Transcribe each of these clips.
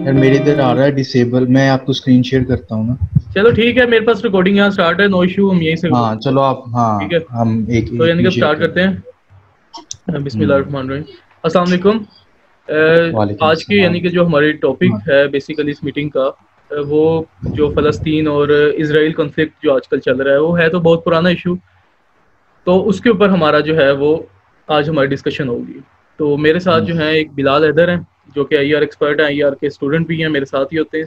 یار میرے ادھر آ رہا ہے ڈسیبل. میں آپ کو اسکرین شیئر کرتا ہوں نا. چلو ٹھیک ہے, میرے پاس ریکارڈنگ یہاں اسٹارٹ ہے, نو ایشو, ہم یہیں سے ہاں چلو آپ, ہاں ٹھیک ہے. ہم ایک تو یعنی کہ شیئر اسٹارٹ کر کرتے رہے ہیں. بسم اللہ ہیں. الرحمن الرحیم. السلام علیکم. وعلیکم آج کی یعنی السلام. کہ جو ہماری ٹاپک ہے بیسیکلی اس میٹنگ کا, وہ جو فلسطین اور اسرائیل کنفلکٹ جو آج کل چل رہا ہے, وہ ہے تو بہت پرانا ایشو, تو اس کے اوپر ہمارا جو ہے وہ آج ہماری ڈسکشن ہوگی. تو میرے ساتھ جو ہیں ایک بلال حیدر ہیں جو کہ آئی آر ایکسپرٹ ہیں, آئی آر کے اسٹوڈنٹ بھی ہیں, میرے ساتھ ہی ہوتے ہیں.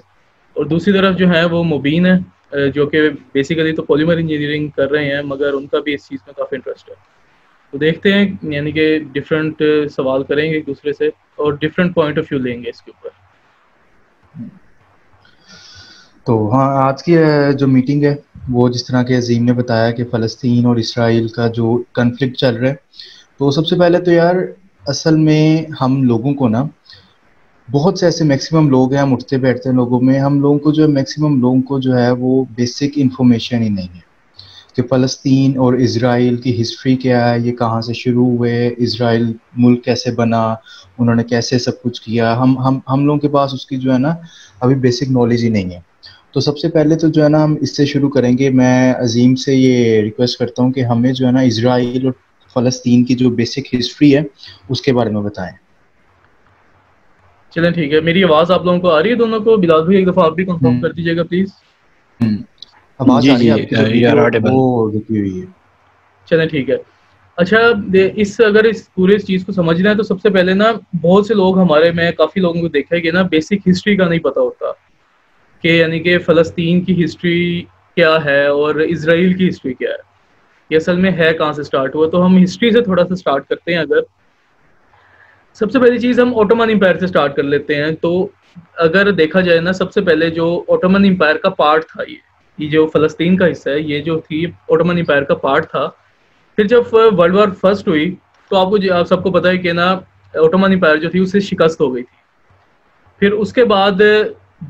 اور دوسری طرف جو ہے وہ مبین ہے جو کہ بیسیکلی تو پولیمر انجینئرنگ کر رہے ہیں, مگر ان کا بھی اس چیز میں کافی انٹرسٹ ہے. تو دیکھتے ہیں یعنی کہ ڈفرینٹ سوال کریں گے ایک دوسرے سے اور ڈفرینٹ پوائنٹ آف ویو لیں گے اس کے اوپر. تو ہاں, آج کی جو میٹنگ ہے وہ جس طرح کہ عظیم نے بتایا کہ فلسطین اور اسرائیل کا جو کنفلکٹ چل رہا ہے, تو سب سے پہلے تو یار اصل میں ہم لوگوں کو نا, بہت سے ایسے میکسیمم لوگ ہیں, ہم اٹھتے بیٹھتے ہیں لوگوں میں, ہم لوگوں کو جو ہے میکسیمم لوگوں کو جو ہے وہ بیسک انفارمیشن ہی نہیں ہے کہ فلسطین اور اسرائیل کی ہسٹری کیا ہے, یہ کہاں سے شروع ہوئے, اسرائیل ملک کیسے بنا, انہوں نے کیسے سب کچھ کیا. ہم لوگوں کے پاس اس کی جو ہے نا ابھی بیسک نالج ہی نہیں ہے. تو سب سے پہلے تو جو ہے نا ہم اس سے شروع کریں گے. میں عظیم سے یہ ریکویسٹ کرتا ہوں کہ ہمیں جو ہے نا اسرائیل اور فلسطین کی جو بیسک ہسٹری ہے اس کے بارے میں بتائیں. چلیں ٹھیک ہے. میری آواز آپ لوگوں کو آ رہی ہے دونوں کو؟ بلال بھائی ایک دفعہ آپ بھی کنفرم کر دیجیے گا پلیز. آواز آ رہی ہے آپ کی, جو ویڈیو آڈیبل. وہ رکی ہوئی ہے. چلیں ٹھیک ہے. اچھا, اگر اس پورے اس چیز کو سمجھنا ہے تو سب سے پہلے نا بہت سے لوگ ہمارے میں کافی لوگوں کو دیکھا ہے کہ نا بیسک ہسٹری کا نہیں پتہ ہوتا کہ یعنی کہ فلسطین کی ہسٹری کیا ہے اور اسرائیل کی ہسٹری کیا ہے, یہ اصل میں ہے کہاں سے سٹارٹ ہوا. تو ہم ہسٹری سے تھوڑا سا سٹارٹ کرتے ہیں. اگر سب سے پہلی چیز ہم اوٹومن امپائر سے سٹارٹ کر لیتے ہیں. تو اگر دیکھا جائے نا, سب سے پہلے جو اوٹومن امپائر کا پارٹ تھا, یہ جو فلسطین کا حصہ ہے, یہ جو تھی اوٹومن امپائر کا پارٹ تھا. پھر جب ورلڈ وار فرسٹ ہوئی تو آپ سب کو پتہ ہے کہ نا اوٹومن امپائر جو تھی اسے شکست ہو گئی تھی. پھر اس کے بعد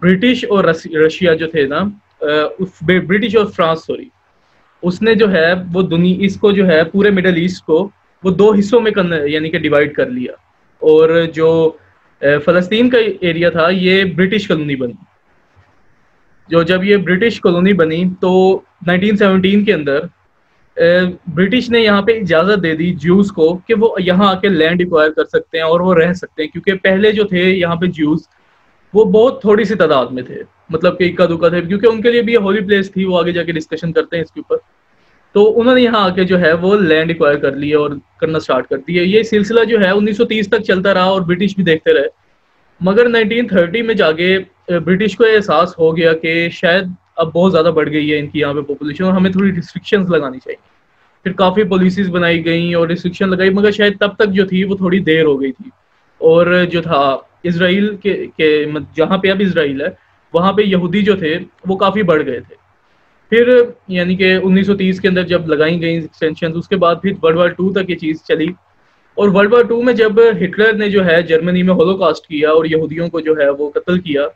برٹش اور رشیا جو تھے نا, برٹش اور فرانس اس نے جو ہے وہ اس کو جو ہے پورے مڈل ایسٹ کو وہ دو حصوں میں یعنی کہ ڈیوائڈ کر لیا. اور جو فلسطین کا ایریا تھا یہ برٹش کالونی بنی. جب یہ برٹش کالونی بنی تو 1917 کے اندر برٹش نے یہاں پہ اجازت دے دی جیوز کو کہ وہ یہاں آ کے لینڈ ایکوائر کر سکتے ہیں اور وہ رہ سکتے ہیں, کیونکہ پہلے جو تھے یہاں پہ جیوز وہ بہت تھوڑی سی تعداد میں تھے, مطلب کہ اکا دکا تھے, کیونکہ ان کے لیے بھی یہ ہولی پلیس تھی. وہ آگے جا کے ڈسکشن کرتے ہیں اس کے اوپر. تو انہوں نے یہاں آ کے جو ہے وہ لینڈ ایکوائر کر لی اور کرنا سٹارٹ کر دی ہے. یہ سلسلہ جو ہے 1930 تک چلتا رہا اور برٹش بھی دیکھتے رہے, مگر 1930 میں جا کے برٹش کو یہ احساس ہو گیا کہ شاید اب بہت زیادہ بڑھ گئی ہے ان کی یہاں پہ پاپولیشن اور ہمیں تھوڑی ریسٹرکشنز لگانی چاہیے. پھر کافی پالیسیز بنائی گئیں اور ریسٹرکشن لگائی, مگر شاید تب تک جو تھی وہ تھوڑی دیر ہو گئی تھی. اور جو تھا اسرائیل کے جہاں پہ اب اسرائیل ہے وہاں پہ یہودی جو تھے وہ کافی بڑھ گئے تھے. پھر یعنی کہ 1930 کے اندر جب لگائی گئیں ایکسٹینشن, اس کے بعد پھر ورلڈ وار 2 تک یہ چیز چلی. اور ورلڈ وار 2 میں جب ہٹلر نے جو ہے جرمنی میں ہولوکاسٹ کیا اور یہودیوں کو جو ہے وہ قتل کیا,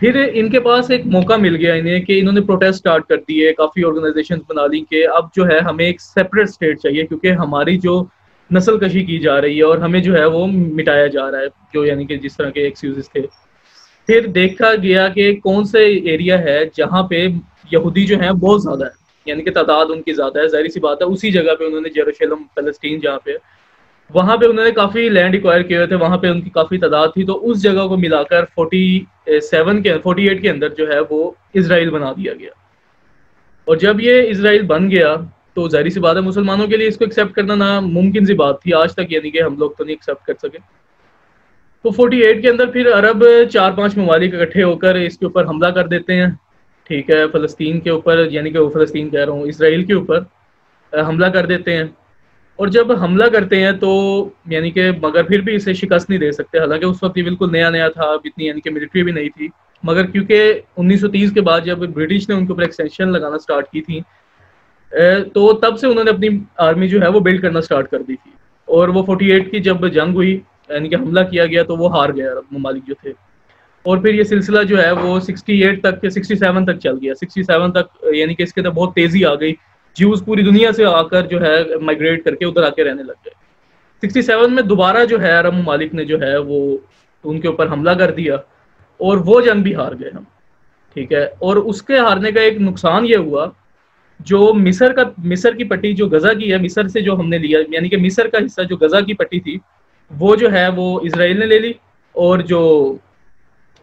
پھر ان کے پاس ایک موقع مل گیا انہیں کہ انہوں نے پروٹیسٹ سٹارٹ کر دیے, کافی آرگنائزیشنز بنا لی کہ اب جو ہے ہمیں ایک سیپریٹ اسٹیٹ چاہیے, کیونکہ ہماری جو نسل کشی کی جا رہی ہے اور ہمیں جو ہے وہ مٹایا جا رہا ہے, جو یعنی کہ جس طرح کے ایکسکیوزز تھے. پھر دیکھا گیا کہ کون سے ایریا ہے جہاں پہ یہودی جو ہیں بہت زیادہ ہے, یعنی کہ تعداد ان کی زیادہ ہے, ظاہر سی بات ہے. اسی جگہ پہ انہوں نے یروشلم فلسطین جہاں پہ وہاں پہ انہوں نے کافی لینڈ ایکوائر کیے ہوئے تھے, وہاں پہ ان کی کافی تعداد تھی. تو اس جگہ کو ملا کر 48 کے اندر جو ہے وہ اسرائیل بنا دیا گیا. اور جب یہ اسرائیل بن گیا تو ظاہر سی بات ہے مسلمانوں کے لیے اس کو ایکسیپٹ کرنا ناممکن سی بات تھی آج تک, یعنی کہ ہم لوگ تو نہیں ایکسیپٹ کر سکے. تو 48 کے اندر پھر عرب 4-5 ممالک اکٹھے ہو کر اس کے اوپر حملہ کر دیتے ہیں. ٹھیک ہے, فلسطین کے اوپر, یعنی کہ وہ فلسطین کہہ رہا ہوں, اسرائیل کے اوپر حملہ کر دیتے ہیں. اور جب حملہ کرتے ہیں تو یعنی کہ مگر پھر بھی اسے شکست نہیں دے سکتے, حالانکہ اس وقت یہ بالکل نیا تھا, اب اتنی یعنی کہ ملٹری بھی نہیں تھی. مگر کیونکہ 1930 کے بعد جب برٹش نے ان کے اوپر ایکسٹینشن لگانا سٹارٹ کی تھی تو تب سے انہوں نے اپنی آرمی جو ہے وہ بلڈ کرنا سٹارٹ کر دی تھی. اور وہ 48 کی جب جنگ ہوئی یعنی کہ حملہ کیا گیا تو وہ ہار گیا عرب ممالک جو تھے. اور پھر یہ سلسلہ جو ہے وہ 68 تک 67 تک چل گیا. 67 تک یعنی کہ اس کے اندر بہت تیزی آ گئی, جیوز پوری دنیا سے آ کر جو ہے مائگریٹ کر کے ادھر آ کے رہنے لگ گئے. 67 میں دوبارہ جو ہے عرب ممالک نے جو ہے وہ ان کے اوپر حملہ کر دیا اور وہ جنگ بھی ہار گئے ہم. ٹھیک ہے, اور اس کے ہارنے کا ایک نقصان یہ ہوا, جو مصر کی پٹی جو غزہ کی ہے, مصر سے جو ہم نے لیا, یعنی کہ مصر کا حصہ جو غزہ کی پٹی تھی وہ جو ہے وہ اسرائیل نے لے لی, اور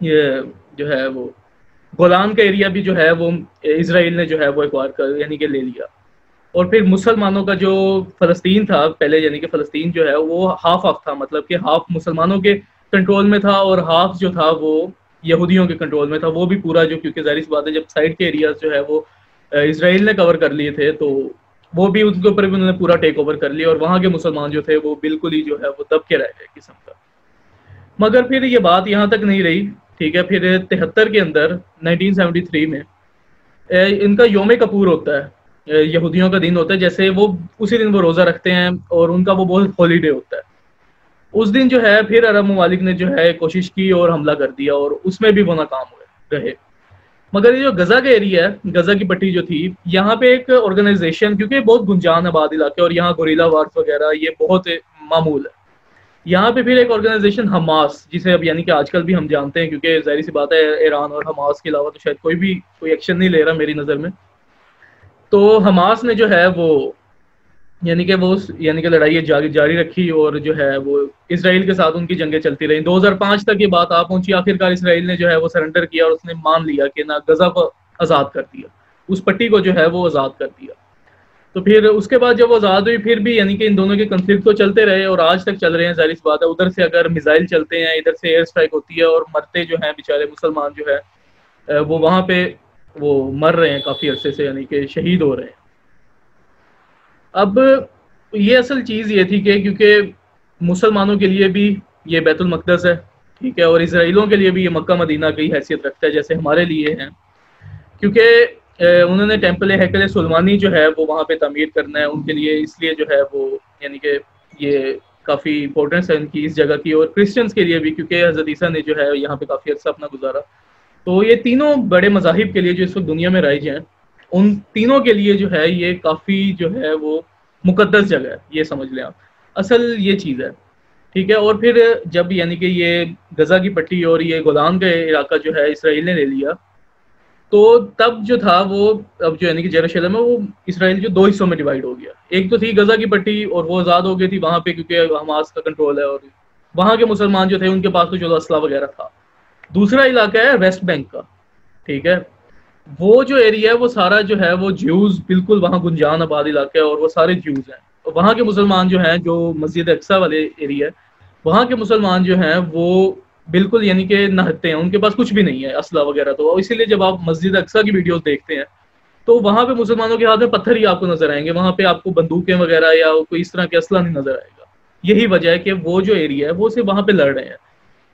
یہ جو ہے وہ گولان کا ایریا بھی جو ہے وہ اسرائیل نے جو ہے وہ ایکوائر کر یعنی کہ لے لیا. اور پھر مسلمانوں کا جو فلسطین تھا پہلے, یعنی کہ فلسطین جو ہے وہ ہاف آف تھا, مطلب کہ ہاف مسلمانوں کے کنٹرول میں تھا اور ہاف جو تھا وہ یہودیوں کے کنٹرول میں تھا. وہ بھی پورا جو, کیونکہ ظاہر سی بات ہے جب سائڈ کے ایریاز جو ہے وہ اسرائیل نے کور کر لیے تھے تو وہ بھی ان کے اوپر بھی انہوں نے پورا ٹیک اوور کر لیا, اور وہاں کے مسلمان جو تھے وہ بالکل ہی جو ہے وہ دب کے رہ گئے قسم کا. مگر پھر یہ بات یہاں تک نہیں رہی. ٹھیک ہے, پھر 73 کے اندر 1973 میں ان کا یوم کپور ہوتا ہے, یہودیوں کا دن ہوتا ہے, جیسے وہ اسی دن وہ روزہ رکھتے ہیں اور ان کا وہ بہت ہالیڈے ہوتا ہے. اس دن جو ہے پھر عرب ممالک نے جو ہے کوشش کی اور حملہ کر دیا, اور اس میں بھی وہ ناکام رہے. مگر یہ جو غزہ کا ایریا ہے, غزہ کی پٹی جو تھی, یہاں پہ ایک آرگنائزیشن, کیونکہ بہت گنجان آباد علاقے اور یہاں گوریلا وارز وغیرہ یہ بہت معمول ہے, یہاں پہ پھر ایک آرگنائزیشن حماس, جسے اب یعنی کہ آج کل بھی ہم جانتے ہیں, کیونکہ ظاہر سی بات ہے ایران اور حماس کے علاوہ تو شاید کوئی ایکشن نہیں لے رہا میری نظر میں. تو حماس نے جو ہے وہ یعنی کہ لڑائی جاری رکھی, اور جو ہے وہ اسرائیل کے ساتھ ان کی جنگیں چلتی رہیں. 2005 تک یہ بات آ پہنچی, آخرکار اسرائیل نے جو ہے وہ سرنڈر کیا اور اس نے مان لیا کہ نہ غزہ کو آزاد کر دیا, اس پٹی کو جو ہے وہ آزاد کر دیا. تو پھر اس کے بعد جب وہ آزاد ہوئی پھر بھی یعنی کہ ان دونوں کے کنفلکٹ تو چلتے رہے اور آج تک چل رہے ہیں. ظاہر سی بات ہے ادھر سے اگر میزائل چلتے ہیں, ادھر سے ایئر اسٹرائک ہوتی ہے, اور مرتے جو ہیں بیچارے مسلمان جو ہے وہ وہاں پہ وہ مر رہے ہیں کافی عرصے سے, یعنی کہ شہید ہو رہے ہیں. اب یہ اصل چیز یہ تھی کہ کیونکہ مسلمانوں کے لیے بھی یہ بیت المقدس ہے, ٹھیک ہے, اور اسرائیلیوں کے لیے بھی یہ مکہ مدینہ کی حیثیت رکھتا ہے جیسے ہمارے لیے ہیں, کیونکہ انہوں نے ٹیمپل ہیکل سلیمانی جو ہے وہ وہاں پہ تعمیر کرنا ہے ان کے لیے, اس لیے جو ہے وہ یعنی کہ یہ کافی امپورٹنس ہے ان کی اس جگہ کی, اور کرسچنس کے لیے بھی, کیونکہ حضرت عیسیٰ نے جو ہے یہاں پہ کافی عرصہ اپنا گزارا. تو یہ تینوں بڑے مذاہب کے لیے جو اس وقت دنیا میں رائج ہیں, ان تینوں کے لیے جو ہے یہ کافی جو ہے وہ مقدس جگہ ہے, یہ سمجھ لیں آپ, اصل یہ چیز ہے. ٹھیک ہے, اور پھر جب یعنی کہ یہ غزہ کی پٹی اور یہ گولان کا علاقہ جو ہے اسرائیل نے لے لیا, تو تب جو تھا وہ اب جو یعنی کہ یروشلم ہے وہ اسرائیل جو دو حصوں میں ڈیوائڈ ہو گیا. ایک تو تھی غزہ کی پٹی اور وہ آزاد ہو گئی تھی وہاں پہ کیونکہ حماس کا کنٹرول ہے, اور وہاں کے مسلمان جو تھے ان کے پاس تو چلو اسلحہ وغیرہ تھا. دوسرا علاقہ ہے ویسٹ بینک کا, ٹھیک ہے, وہ جو ایریا ہے وہ سارا جو ہے وہ جیوز, بالکل وہاں گنجان آباد علاقہ ہے اور وہ سارے جیوز ہیں. اور وہاں کے مسلمان جو ہیں جو مسجد اقصی والے ایریا ہے, وہاں کے مسلمان جو ہیں وہ بالکل یعنی کہ نہتے ہیں, ان کے پاس کچھ بھی نہیں ہے اسلحہ وغیرہ. تو اسی لیے جب آپ مسجد اقصی کی ویڈیوز دیکھتے ہیں تو وہاں پہ مسلمانوں کے ہاتھ میں پتھر ہی آپ کو نظر آئیں گے, وہاں پہ آپ کو بندوقیں وغیرہ یا کوئی اس طرح کے اسلحہ نہیں نظر آئے گا. یہی وجہ ہے کہ وہ جو ایریا ہے وہ صرف وہاں پہ لڑ رہے ہیں.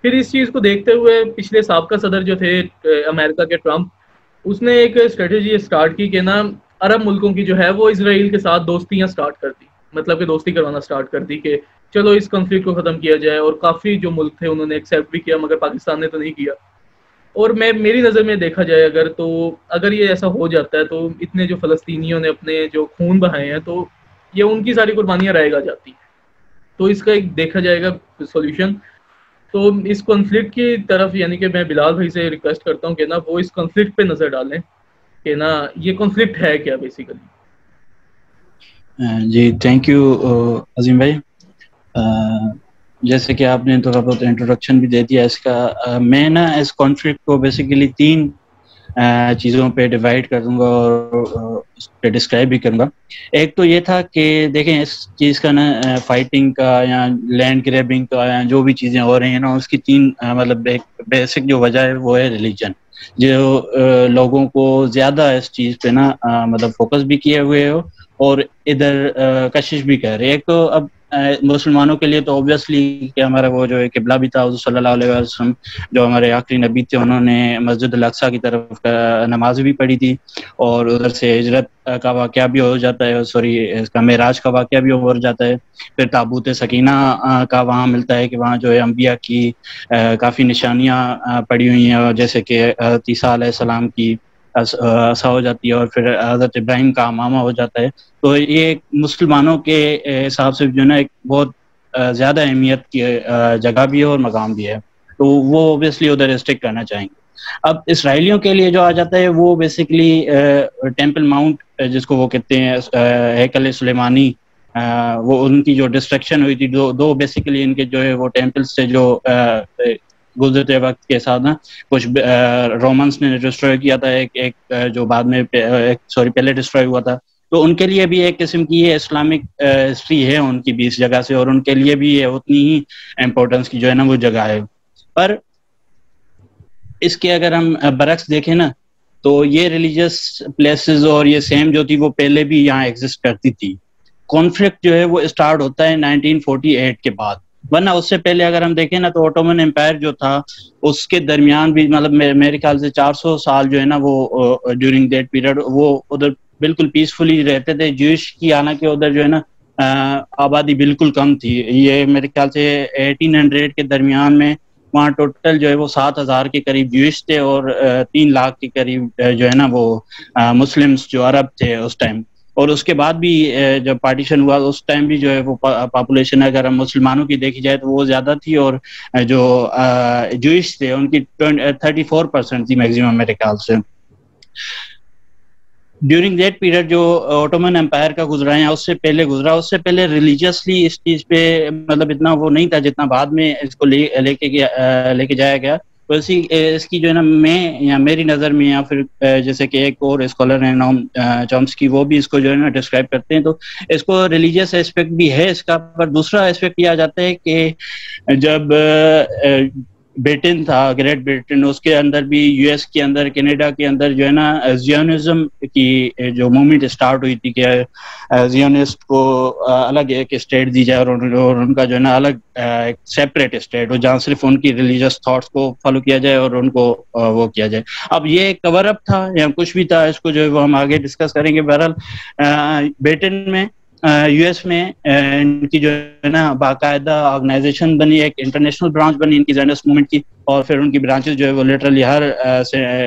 پھر اس چیز کو دیکھتے ہوئے پچھلے سابقہ صدر جو تھے امریکہ کے ٹرمپ, اس نے ایک اسٹریٹجی اسٹارٹ کی کہ نا عرب ملکوں کی جو ہے وہ اسرائیل کے ساتھ دوستیاں اسٹارٹ کر دی, مطلب کہ دوستی کروانا اسٹارٹ کر دی کہ چلو اس کنفلکٹ کو ختم کیا جائے. اور کافی جو ملک تھے انہوں نے ایکسیپٹ بھی کیا, مگر پاکستان نے تو نہیں کیا. اور میری نظر میں دیکھا جائے اگر یہ ایسا ہو جاتا ہے تو اتنے جو فلسطینیوں نے اپنے جو خون بہائے ہیں تو یہ ان کی ساری قربانیاں رائے گا جاتی ہیں. تو اس کا ایک دیکھا جائے گا سولوشن. تو اس کانفلکٹ کی طرف یعنی کہ میں بلال بھائی سے ریکویسٹ کرتا ہوں کہ نا وہ اس کانفلکٹ پہ نظر ڈالیں کہ نا یہ کانفلکٹ ہے کیا بیسیکلی. جی تھینک یو عظیم بھائی. جیسے کہ آپ نے تھوڑا بہت انٹروڈکشن بھی دے دیا اس کا, میں نا اس کانفلکٹ کو بیسیکلی 3 چیزوں پہ ڈیوائڈ کروں گا اور اس پہ ڈسکرائب بھی کروں گا. ایک تو یہ تھا کہ دیکھیں اس چیز کا نا فائٹنگ کا یا لینڈ گریبنگ کا یا جو بھی چیزیں ہو رہی ہیں نا, اس کی 3 مطلب ایک بیسک جو وجہ ہے وہ ہے ریلیجن, جو لوگوں کو زیادہ اس چیز پہ نا مطلب فوکس بھی کیے ہوئے ہو اور ادھر کشش بھی کر رہے. ایک تو اب مسلمانوں کے لیے تو اوبیسلی کہ ہمارا وہ جو ایک قبلہ بھی تھا حضور صلی اللہ علیہ وسلم جو ہمارے آخری نبی تھے, انہوں نے مسجد الاقصی کی طرف نماز بھی پڑھی تھی, اور ادھر سے ہجرت کا واقعہ بھی ہو جاتا ہے, اس کا معراج کا واقعہ بھی ہو جاتا ہے. پھر تابوت سکینہ کا وہاں ملتا ہے کہ وہاں جو ہے انبیاء کی کافی نشانیاں پڑی ہوئی ہیں, جیسے کہ عیسیٰ علیہ السلام کی ایسا ہو جاتی ہے, اور پھر حضرت ابراہیم کا امامہ ہو جاتا ہے. تو یہ مسلمانوں کے حساب سے جو ہے نا ایک بہت زیادہ اہمیت کی جگہ بھی ہے اور مقام بھی ہے. تو وہ اوبیسلی ادھر اسٹک کرنا چاہیں گے. اب اسرائیلیوں کے لیے جو آ جاتا ہے وہ بیسکلی ٹیمپل ماؤنٹ جس کو وہ کہتے ہیں ہیکل سلیمانی, وہ ان کی جو ڈسٹرکشن ہوئی تھی, دو بیسیکلی ان کے جو ہے وہ ٹیمپلز سے جو گزرتے وقت کے ساتھ نا کچھ رومنس نے ڈسٹروائے کیا تھا, ایک جو بعد میں پہلے ڈسٹروائے ہوا تھا. تو ان کے لیے بھی ایک قسم کی یہ اسلامک ہسٹری ہے ان کی بھی اس جگہ سے, اور ان کے لیے بھی یہ اتنی ہی امپورٹنس کی جو ہے نا وہ جگہ ہے. پر اس کے اگر ہم برعکس دیکھیں نا تو یہ ریلیجیس پلیسز اور یہ سیم جو تھی وہ پہلے بھی یہاں ایگزسٹ کرتی تھی. کانفلکٹ جو ہے وہ اسٹارٹ ہوتا ہے 1948 کے بعد, ورنہ اس سے پہلے اگر ہم دیکھیں نا تو اوٹومن امپائر جو تھا اس کے درمیان بھی مطلب میرے خیال سے 400 سال جو ہے نا وہ ڈیورنگ دیٹ پیریڈ وہ ادھر بالکل پیسفلی رہتے تھے. جوئش کی حالانکہ ادھر جو ہے نا آبادی بالکل کم تھی. یہ میرے خیال سے 1800 کے درمیان میں وہاں ٹوٹل جو ہے وہ 7,000 کے قریب جوئش تھے اور 3 لاکھ کے قریب جو ہے نا وہ مسلمس جو عرب تھے اس ٹائم. اور اس کے بعد بھی جب پارٹیشن ہوا اس ٹائم بھی جو ہے وہ پاپولیشن اگر ہم مسلمانوں کی دیکھی جائے تو وہ زیادہ تھی, اور جو جوئش تھے ان کی 34% تھی میکسیمم میرے خیال سے. ڈیورنگ دیٹ پیریڈ جو اوٹومن امپائر کا گزرا ہے اس سے پہلے ریلیجیسلی اس چیز پہ مطلب اتنا وہ نہیں تھا جتنا بعد میں اس کو لے کے جایا گیا. تو اس کی جو ہے نا میں یا میری نظر میں یا پھر جیسے کہ ایک اور اسکالر ہیں نام چومسکی, وہ بھی اس کو جو ہے نا ڈسکرائب کرتے ہیں. تو اس کو ریلیجیس اسپیکٹ بھی ہے اس کا, پر دوسرا اسپیکٹ یہ آ جاتا ہے کہ جب برٹن تھا, گریٹ برٹن, اس کے اندر بھی یو ایس کے اندر کینیڈا کے اندر جو ہے نا زیونزم کی جو موومنٹ اسٹارٹ ہوئی تھی کہ زیونسٹ کو الگ ایک اسٹیٹ دی جائے اور ان کا جو ہے نا الگ ایک سیپریٹ اسٹیٹ ہو جہاں صرف ان کی ریلیجیس تھاٹس کو فالو کیا جائے اور ان کو وہ کیا جائے. اب یہ کور اپ تھا یا کچھ بھی تھا, اس کو جو ہے وہ ہم آگے ڈسکس کریں گے. بہرحال برٹن میں یو ایس میں ان کی جو ہے نا باقاعدہ آرگنائزیشن بنی, ایک انٹرنیشنل برانچ بنی ان کی زائنسٹ موومنٹ کی, اور پھر ان کی برانچز جو ہے وہ لٹرلی ہر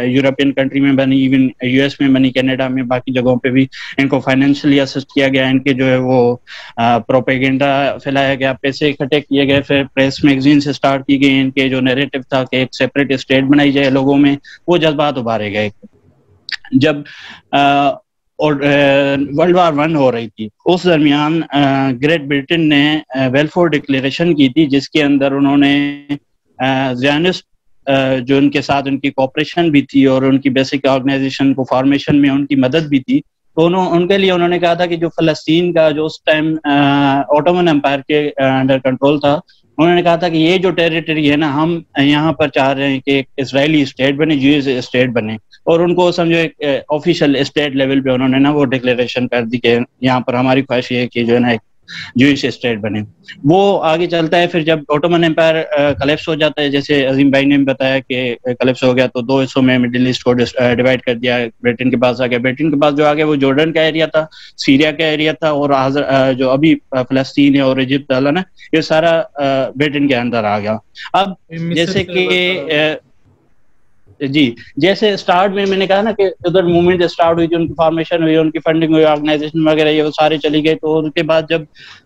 یورپین کنٹری میں بنی, ایون یو ایس میں بنی, کینیڈا میں, باقی جگہوں پہ بھی ان کو فائنینشلی اسسٹ کیا گیا. ان کے جو ہے وہ پروپیگنڈا پھیلایا گیا, پیسے اکٹھے کیے گئے, پھر پریس میگزین سے اسٹارٹ کی گئی. ان کے جو نیریٹو تھا کہ ایک سیپریٹ اسٹیٹ بنائی جائے, لوگوں میں وہ جذبات ابھارے گئے. جب اور ورلڈ وار 1 ہو رہی تھی اس درمیان گریٹ برٹن نے ویلفور ڈکلیریشن کی تھی, جس کے اندر انہوں نے زیونسٹ جو ان کے ساتھ ان کی کوپریشن بھی تھی اور ان کی بیسک آرگنائزیشن کو فارمیشن میں ان کی مدد بھی تھی, تو ان کے لیے انہوں نے کہا تھا کہ جو فلسطین کا جو اس ٹائم اوٹومن امپائر کے انڈر کنٹرول تھا, انہوں نے کہا تھا کہ یہ جو ٹیریٹری ہے نا ہم یہاں پر چاہ رہے ہیں کہ ایک اسرائیلی اسٹیٹ بنے, جوئش اسٹیٹ بنے, اور ان کو سمجھو ایک آفیشیل اسٹیٹ لیول پہ انہوں نے نا وہ ڈکلیریشن کر دی کہ یہاں پر ہماری خواہش یہ ہے کہ جو ہے نا ایک جوئش اسٹیٹ بنے. وہ آگے چلتا ہے. پھر جب اوٹومن امپائر کلیپس ہو جاتا ہے, جیسے عظیم بھائی نے بتایا کہ کلیپس ہو گیا, تو 2 حصوں میں مڈل ایسٹ کو ڈیوائڈ کر دیا. برٹن کے پاس آ گیا, برٹن کے پاس جو آ گیا وہ جارڈن کا ایریا تھا, سیریا کا ایریا تھا, اور جو ابھی فلسطین ہے اور ایجپٹ والا نا یہ سارا برٹن کے اندر آ گیا. اب جیسے کہ جی جیسے اسٹارٹ میں نے کہا نا کہ ادھر موومنٹ اسٹارٹ ہوئی تھی, ان کی فارمیشن ہوئی, ان کی فنڈنگ ہوئی, آرگنائزیشن وغیرہ یہ وہ سارے چلی گئے. تو ان کے بعد جب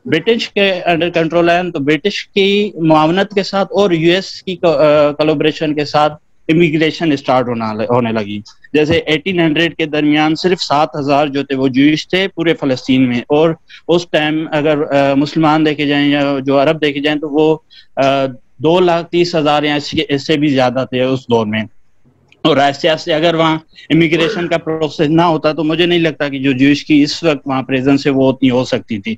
برٹش کے انڈر کنٹرول آیا تو برٹش کی معاونت کے ساتھ اور یو ایس کی کولابریشن کے ساتھ امیگریشن اسٹارٹ ہونے لگی. جیسے 1800 کے درمیان صرف 7,000 جو تھے وہ جوئش تھے پورے فلسطین میں, اور اس ٹائم اگر مسلمان دیکھے جائیں یا جو عرب دیکھے جائیں تو وہ 2,30,000 یا اس سے بھی زیادہ تھے اس دور میں. اور آہستہ آہستہ اگر وہاں امیگریشن کا پروسیس نہ ہوتا تو مجھے نہیں لگتا کہ جو جوئش کی اس وقت وہاں پریزنس ہے وہ اتنی ہو سکتی تھی.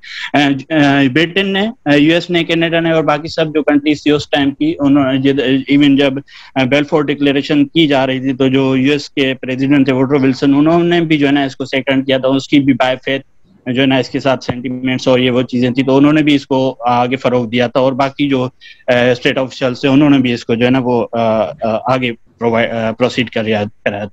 برٹن نے, یو ایس نے, کینیڈا نے اور باقی سب جو کنٹریز تھی اس ٹائم کی, ایون جب بیلفور ڈکلیریشن کی جا رہی تھی تو جو یو ایس کے پریزیڈنٹ تھے ووڈرو ولسن, انہوں نے بھی جو ہے نا اس کو سیکنڈ کیا تھا. اس کی بھی بائی فیتھ جو ہے نا اس کے ساتھ سینٹیمنٹس اور یہ وہ چیزیں تھیں, تو انہوں نے بھی اس کو آگے فروغ دیا تھا. اور باقی جو اسٹیٹ آفیشلس تھے انہوں نے بھی اس کو جو ہے نا وہ آگے پروسیڈ کرایا تھا.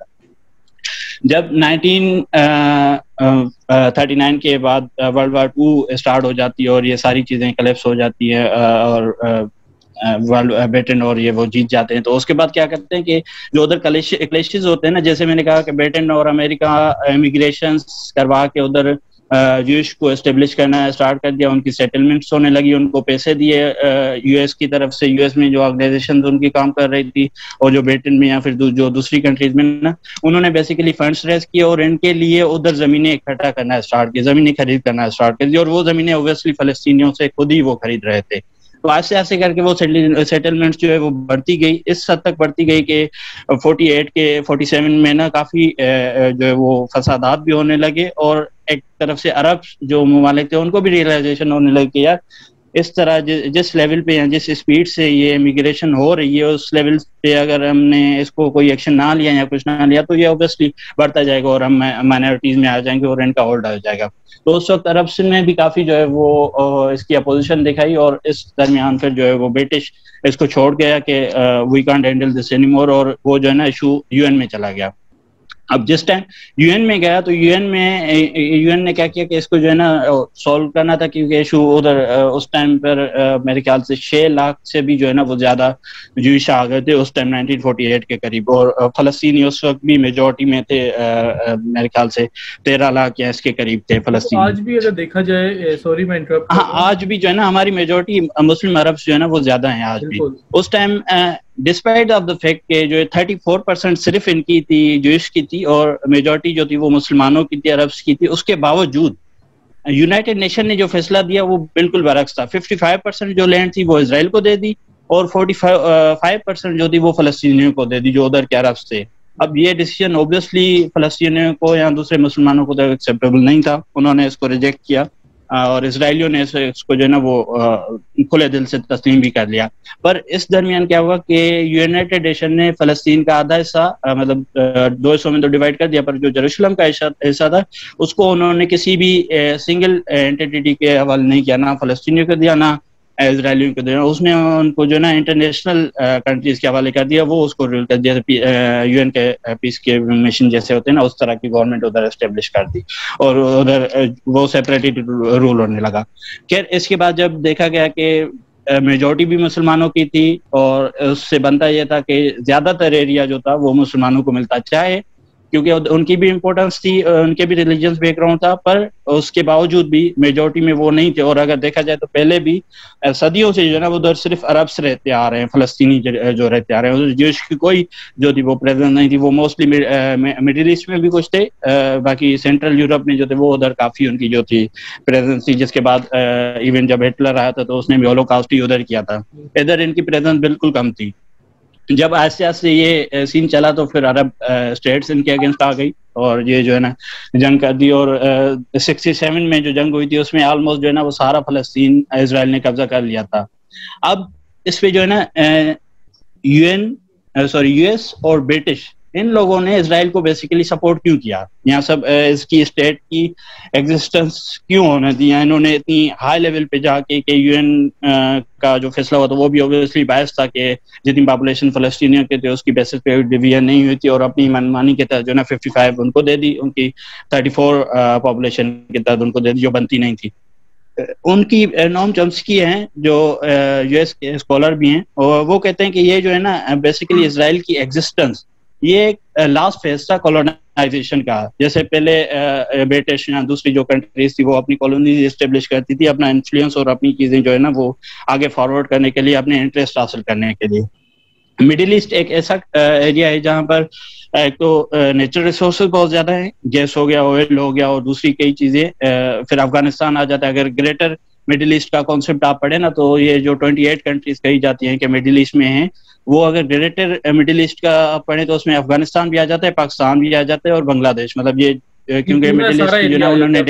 جب 1939 کے بعد ورلڈ وار 2 اسٹارٹ ہو جاتی ہے اور یہ ساری چیزیں کلیپس ہو جاتی ہے اور برٹن اور یہ وہ جیت جاتے ہیں, تو اس کے بعد کیا کرتے ہیں کہ جو ادھر کلیشز ہوتے ہیں نا, جیسے میں نے کہا کہ برٹن اور امریکہ امیگریشن کروا کے ادھر جوش کو اسٹیبلش کرنا اسٹارٹ کر دیا, ان کی سیٹلمنٹس ہونے لگی, ان کو پیسے دیے یو ایس کی طرف سے, یو ایس میں جو آرگنائزیشن ان کی کام کر رہی تھی اور جو برٹن میں یا پھر جو دوسری کنٹریز میں نا, انہوں نے بیسیکلی فنڈس ریز کیے اور ان کے لیے ادھر زمینیں اکٹھا کرنا اسٹارٹ کی, زمینیں خرید کرنا اسٹارٹ کر دی, اور وہ زمینیں اوبویسلی فلسطینیوں سے خود ہی وہ خرید رہے تھے. تو ایسے ایسے کر کے وہ سیٹلمنٹس جو ہے وہ بڑھتی گئی, اس حد تک بڑھتی گئی کہ 48 کے 47 میں نا کافی جو ہے وہ فسادات بھی ہونے لگے, اور ایک طرف سے عرب جو ممالک تھے ان کو بھی ریئلائزیشن ہونے لگی کہ یار اس طرح جس لیول پہ یا جس اسپیڈ سے یہ امیگریشن ہو رہی ہے اس لیول پہ اگر ہم نے اس کو کوئی ایکشن نہ لیا یا کچھ نہ لیا تو یہ اوبیسلی بڑھتا جائے گا اور ہم مائنورٹیز میں آ جائیں گے اور ان کا ہولڈ آ جائے گا. تو اس وقت عرب نے بھی کافی جو ہے وہ اس کی اپوزیشن دکھائی, اور اس درمیان پھر جو ہے وہ برٹش اس کو چھوڑ گیا کہ we can't handle this any more, اور وہ جو ہے نا ایشو یو این میں چلا گیا. اب جس ٹائم یو این میں گیا تو یو این نے کیا کیا کہ اس کو جو ہے نا سولو کرنا تھا, کیونکہ ایشو ادھر اس ٹائم پر میرے خیال سے 6 لاکھ سے بھی جو ہے نا وہ زیادہ جوئش آ گئے تھے اس ٹائم 1948 کے قریب, اور فلسطینی اس وقت بھی میجورٹی میں تھے, میرے خیال سے 13 لاکھ یا اس کے قریب تھے فلسطینی. آج بھی اگر دیکھا جائے, سوری میں انٹرپٹ, ہاں آج بھی جو ہے نا ہماری میجورٹی مسلم عرب جو ہے نا وہ زیادہ ہیں آج بھی. اس time despite of the fact کہ جو 34% صرف ان کی تھی, جوئش کی تھی, اور میجورٹی جو تھی وہ مسلمانوں کی تھی, عربس کی تھی, اس کے باوجود یونائٹڈ نیشن نے جو فیصلہ دیا وہ بالکل برعکس تھا. 55% جو لینڈ تھی وہ اسرائیل کو دے دی, اور 45% جو تھی وہ فلسطینیوں کو دے دی جو ادھر کے عرب تھے. اب یہ ڈیسیژن اوبویسلی فلسطینیوں کو یا دوسرے مسلمانوں کو تو ایکسیپٹیبل نہیں تھا, انہوں نے اس کو ریجیکٹ کیا, اور اسرائیلیوں نے اس کو جو ہے نا وہ کھلے دل سے تسلیم بھی کر لیا. پر اس درمیان کیا ہوا کہ یونائٹڈ نیشن نے فلسطین کا آدھا حصہ مطلب 2 حصوں میں تو ڈیوائڈ کر دیا, پر جو یروشلم کا حصہ تھا اس کو انہوں نے کسی بھی سنگل اینٹی کے حوالے نہیں کیا, نہ فلسطینیوں کو دیا نہ اسرائیلیوں کو دیا, اس نے ان کو جو ہے نا انٹرنیشنل کنٹریز کے حوالے کر دیا, وہ اس کو رول کر دیا, یو این کے پیس کے مشن جیسے ہوتے ہیں نا اس طرح کی گورنمنٹ ادھر اسٹیبلش کر دی, اور ادھر وہ سیپریٹڈ رول ہونے لگا. خیر اس کے بعد جب دیکھا گیا کہ میجورٹی بھی مسلمانوں کی تھی, اور اس سے بنتا یہ تھا کہ زیادہ تر ایریا جو تھا وہ مسلمانوں کو ملتا, چاہے کیونکہ ان کی بھی امپورٹنس تھی, ان کے بھی ریلیجنس بیک گراؤنڈ تھا, پر اس کے باوجود بھی میجورٹی میں وہ نہیں تھے. اور اگر دیکھا جائے تو پہلے بھی صدیوں سے جو ہے نا ادھر صرف عربس رہتے آ رہے ہیں, فلسطینی جو رہتے آ رہے ہیں, جوش کی کوئی جو تھی وہ پریزنس نہیں تھی. وہ موسٹلی مڈل ایسٹ میں بھی کچھ تھے, باقی سینٹرل یورپ میں جو تھے وہ ادھر کافی ان کی جو تھی پریزنس تھی, جس کے بعد ایون جب ہٹلر آیا تھا تو اس نے بھی ہولوکاسٹ ہی ادھر کیا تھا, ادھر ان کی پریزنس بالکل کم تھی. جب آہستہ آہستہ یہ سین چلا تو پھر عرب اسٹیٹس ان کے اگینسٹ آ گئی, اور یہ جو ہے نا جنگ کر دی, اور 67 میں جو جنگ ہوئی تھی اس میں آلموسٹ جو ہے نا وہ سارا فلسطین اسرائیل نے قبضہ کر لیا تھا. اب اس پہ جو ہے نا یو ایس اور برٹش ان لوگوں نے اسرائیل کو بیسیکلی سپورٹ کیوں کیا, یہاں سب اس کی اسٹیٹ کی ایگزسٹنس کیوں ہونے دیا انہوں نے اتنی ہائی لیول پہ جا کے, کہ یو این کا جو فیصلہ ہوا تو وہ بھی اوبویسلی باعث تھا کہ جتنی پاپولیشن فلسطینیوں کے تھے اس کی بیسس پہ ڈویژن نہیں ہوئی تھی, اور اپنی منمانی کے تحت جو ہے نا 55 ان کو دے دی, ان کی 34 پاپولیشن کے تحت ان کو دے دی جو بنتی نہیں تھی. ان کی نوم چمسکی ہیں جو یو ایس کے اسکالر بھی ہیں, اور وہ کہتے ہیں کہ یہ جو ہے نا بیسیکلی اسرائیل کی ایگزسٹنس یہ ایک لاسٹ فیز تھا کولونائزیشن کا. جیسے پہلے برٹش یا دوسری جو کنٹریز تھی وہ اپنی کالونیز اسٹیبلش کرتی تھی اپنا انفلوئنس اور اپنی چیزیں جو ہے نا وہ آگے فارورڈ کرنے کے لیے, اپنے انٹرسٹ حاصل کرنے کے لیے. مڈل ایسٹ ایک ایسا ایریا ہے جہاں پر ایک تو نیچرل ریسورسز بہت زیادہ ہیں, گیس ہو گیا, آئل ہو گیا, اور دوسری کئی چیزیں. پھر افغانستان آ جاتا ہے. اگر گریٹر مڈل ایسٹ کا کانسیپٹ آپ پڑھیں نا تو یہ جو 28 کنٹریز کہی جاتی ہیں کہ مڈل ایسٹ میں ہیں, وہ اگر گریٹر مڈل ایسٹ کا پڑھیں تو اس میں افغانستان بھی آ جاتا ہے, پاکستان بھی آ جاتا ہے, اور بنگلہ دیش. مطلب یہ کیونکہ مڈل ایسٹ جو ہے انہوں نے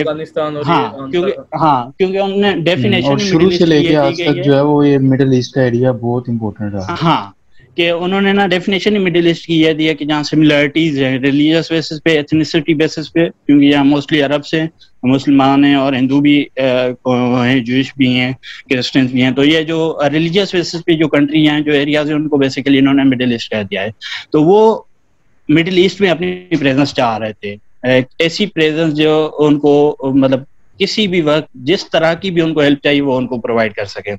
کیونکہ انہوں نے ڈیفینیشن شروع سے لے کے آج تک جو ہے وہ یہ مڈل ایسٹ کا ایریا بہت امپورٹنٹ رہا. ہاں, کہ انہوں نے نا ڈیفینیشن مڈل ایسٹ کی یہ دیا کہ جہاں سملیرٹیز ہیں ریلیجیس بیسس پہ, ایتھنیسٹی بیسس پہ, کیونکہ یہاں موسٹلی عرب سے مسلمان ہیں اور ہندو بھی ہیں, جوئش بھی ہیں, کرسچنس بھی ہیں. تو یہ جو ریلیجیس بیسس پہ جو کنٹری ہیں, جو ایریاز ہیں, ان کو بیسیکلی انہوں نے مڈل ایسٹ کہہ دیا ہے. تو وہ مڈل ایسٹ میں اپنی پریزنس چاہ رہے تھے, ایسی پریزنس جو ان کو مطلب کسی بھی وقت جس طرح کی بھی ان کو ہیلپ چاہیے وہ ان کو پرووائڈ کر سکے.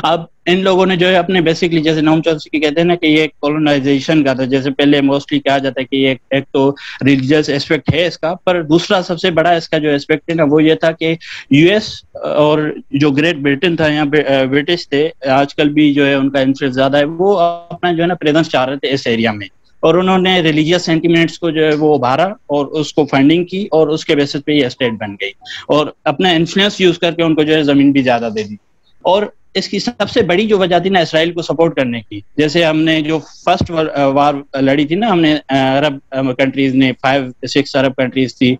اب ان لوگوں نے جو ہے اپنے بیسکلی جیسے نوم چومسکی کہتے ہیں نا کہ یہ کولونائزیشن کا تھا, جیسے پہلے موسٹلی کہا جاتا ہے کہ یہ ایک تو ریلیجیس ایسپیکٹ ہے اس کا, پر دوسرا سب سے بڑا اس کا جو ایسپیکٹ ہے نا وہ یہ تھا کہ یو ایس اور جو گریٹ برٹن تھا, یہاں برٹش تھے, آج کل بھی جو ہے ان کا انفلوئنس زیادہ ہے, وہ اپنا جو ہے نا پریزنس چاہ رہے تھے اس ایریا میں, اور انہوں نے ریلیجیس سینٹیمنٹس کو جو ہے وہ ابھارا اور اس کو فنڈنگ کی, اور اس کے بیسس پہ یہ اسٹیٹ بن گئی, اور اپنا انفلوئنس یوز کر کے ان کو جو ہے زمین بھی زیادہ دے دی. اور اس کی سب سے بڑی جو وجہ تھی نا اسرائیل کو سپورٹ کرنے کی, جیسے ہم نے جو فرسٹ وار لڑی تھی نا, ہم نے عرب کنٹریز نے 5-6 عرب کنٹریز تھی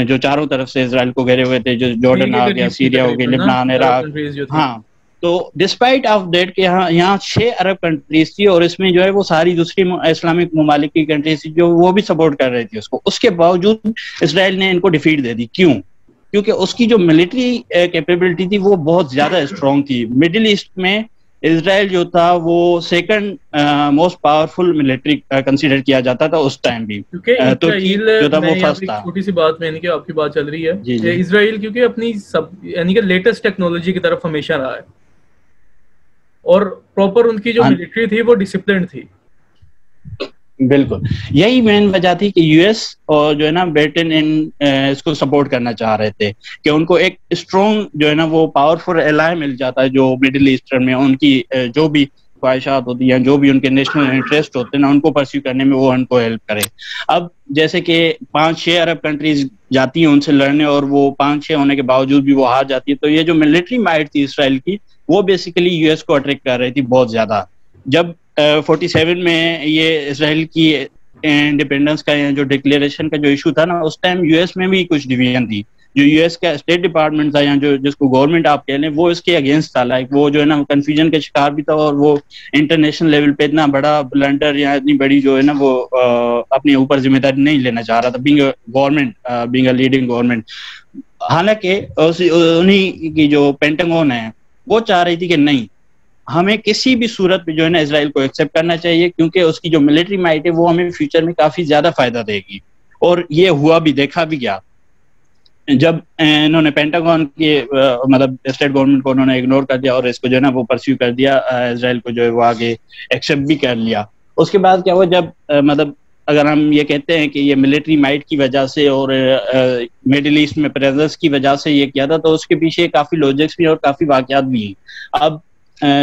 جو چاروں طرف سے اسرائیل کو گھیرے ہوئے تھے, جو جارڈن آ گیا, سیریا ہو گیا, لبنان, عراق, ہاں. تو ڈسپائٹ آف دیٹ کہ یہاں 6 عرب کنٹریز تھی, اور اس میں جو ہے وہ ساری دوسری اسلامک ممالک کی کنٹریز تھی جو وہ بھی سپورٹ کر رہی تھی اس کو, اس کے باوجود اسرائیل نے ان کو ڈیفیٹ دے دی. کیوں؟ کیونکہ اس کی جو ملٹری کیپیبلٹی تھی وہ بہت زیادہ اسٹرانگ تھی. مڈل ایسٹ میں اسرائیل جو تھا وہ second most powerful military consider کیا جاتا تھا اس ٹائم بھی. ترکی جو تھا وہ فرسٹ تھا. چھوٹی سی بات میں کہ آپ کی بات چل رہی ہے, اسرائیل کیونکہ اپنی یعنی کہ لیٹسٹ ٹیکنالوجی کی طرف ہمیشہ رہا ہے, اور پراپر ان کی جو ملٹری تھی وہ ڈسپلنڈ تھی. بالکل یہی مین وجہ تھی کہ یو ایس اور جو ہے نا برٹن اس کو سپورٹ کرنا چاہ رہے تھے کہ ان کو ایک اسٹرانگ جو ہے نا وہ پاورفل ایلائی مل جاتا ہے, جو مڈل ایسٹرن میں ان کی جو بھی خواہشات ہوتی ہیں, جو بھی ان کے نیشنل انٹرسٹ ہوتے ہیں نا, ان کو پرسیو کرنے میں وہ ان کو ہیلپ کرے. اب جیسے کہ 5-6 عرب کنٹریز جاتی ہیں ان سے لڑنے, اور وہ 5-6 ہونے کے باوجود بھی وہ ہار جاتی ہے, تو یہ جو ملٹری مائٹ تھی اسرائیل کی وہ بیسیکلی یو ایس کو اٹریکٹ کر رہی تھی بہت زیادہ. جب 47 میں یہ اسرائیل کی انڈیپینڈنس کا جو ڈکلیریشن کا جو ایشو تھا نا, اس ٹائم یو ایس میں بھی کچھ ڈویژن تھی. جو یو ایس کا اسٹیٹ ڈپارٹمنٹ تھا, یا جو جس کو گورنمنٹ آپ کہہ لیں, وہ اس کے اگینسٹ تھا. لائک وہ جو ہے نا کنفیوژن کا شکار بھی تھا, اور وہ انٹرنیشنل لیول پہ اتنا بڑا بلنڈر یا اتنی بڑی جو ہے نا وہ اپنے اوپر ذمہ داری نہیں لینا چاہ رہا تھا, being a government, being a leading government. حالانکہ انہیں کی جو پینٹاگون ہے وہ چاہ رہی تھی کہ نہیں, ہمیں کسی بھی صورت میں جو ہے نا اسرائیل کو ایکسیپٹ کرنا چاہیے, کیونکہ اس کی جو ملٹری مائٹ ہے وہ ہمیں فیوچر میں کافی زیادہ فائدہ دے گی. اور یہ ہوا بھی, دیکھا بھی گیا. جب انہوں نے پینٹاگون کے مطلب اسٹیٹ گورنمنٹ کو انہوں نے اگنور کر دیا, اور اس کو جو ہے نا وہ پرسیو کر دیا, اسرائیل کو جو ہے وہ آگے ایکسیپٹ بھی کر لیا. اس کے بعد کیا ہوا, جب مطلب اگر ہم یہ کہتے ہیں کہ یہ ملٹری مائٹ کی وجہ سے اور مڈل ایسٹ میں پریزنس کی وجہ سے یہ کیا تھا, تو اس کے پیچھے کافی لاجکس بھی اور کافی واقعات بھی ہیں. اب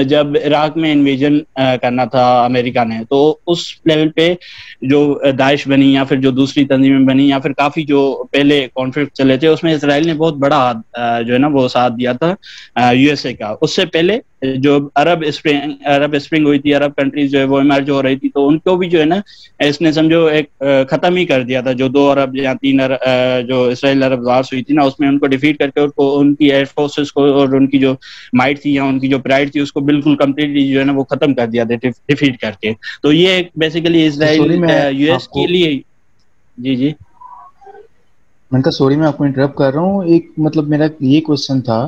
جب عراق میں انویژن کرنا تھا امریکہ نے, تو اس لیول پہ جو داعش بنی, یا پھر جو دوسری تنظیمیں بنی, یا پھر کافی جو پہلے کانفلکٹ چلے تھے, اس میں اسرائیل نے بہت بڑا جو ہے نا وہ ساتھ دیا تھا یو ایس اے کا. اس سے پہلے جو عرب اسپرنگ ہوئی تھی, عرب کنٹریز جو ہے وہ ایمرج ہو رہی تھی, تو ان کو بھی جو ہے نا اس نے سمجھو ایک ختم ہی کر دیا تھا. جو 2 عرب یا 3 جو اسرائیل عرب وارس ہوئی تھی نا, اس میں ان کو ڈیفیٹ کر کے ان کی ایئر فورسز کو اور ان کی جو مائٹ تھی یا ان کی جو پرائڈ تھی اس کو بالکل کمپلیٹلی جو ہے نا وہ ختم کر دیا تھا ڈیفیٹ کر کے. تو یہ بیسیکلی اسرائیل یو ایس کے لیے. جی میں کہا سوری میں آپ کو انٹرپٹ کر رہا ہوں. ایک مطلب میرا یہ کوشچن تھا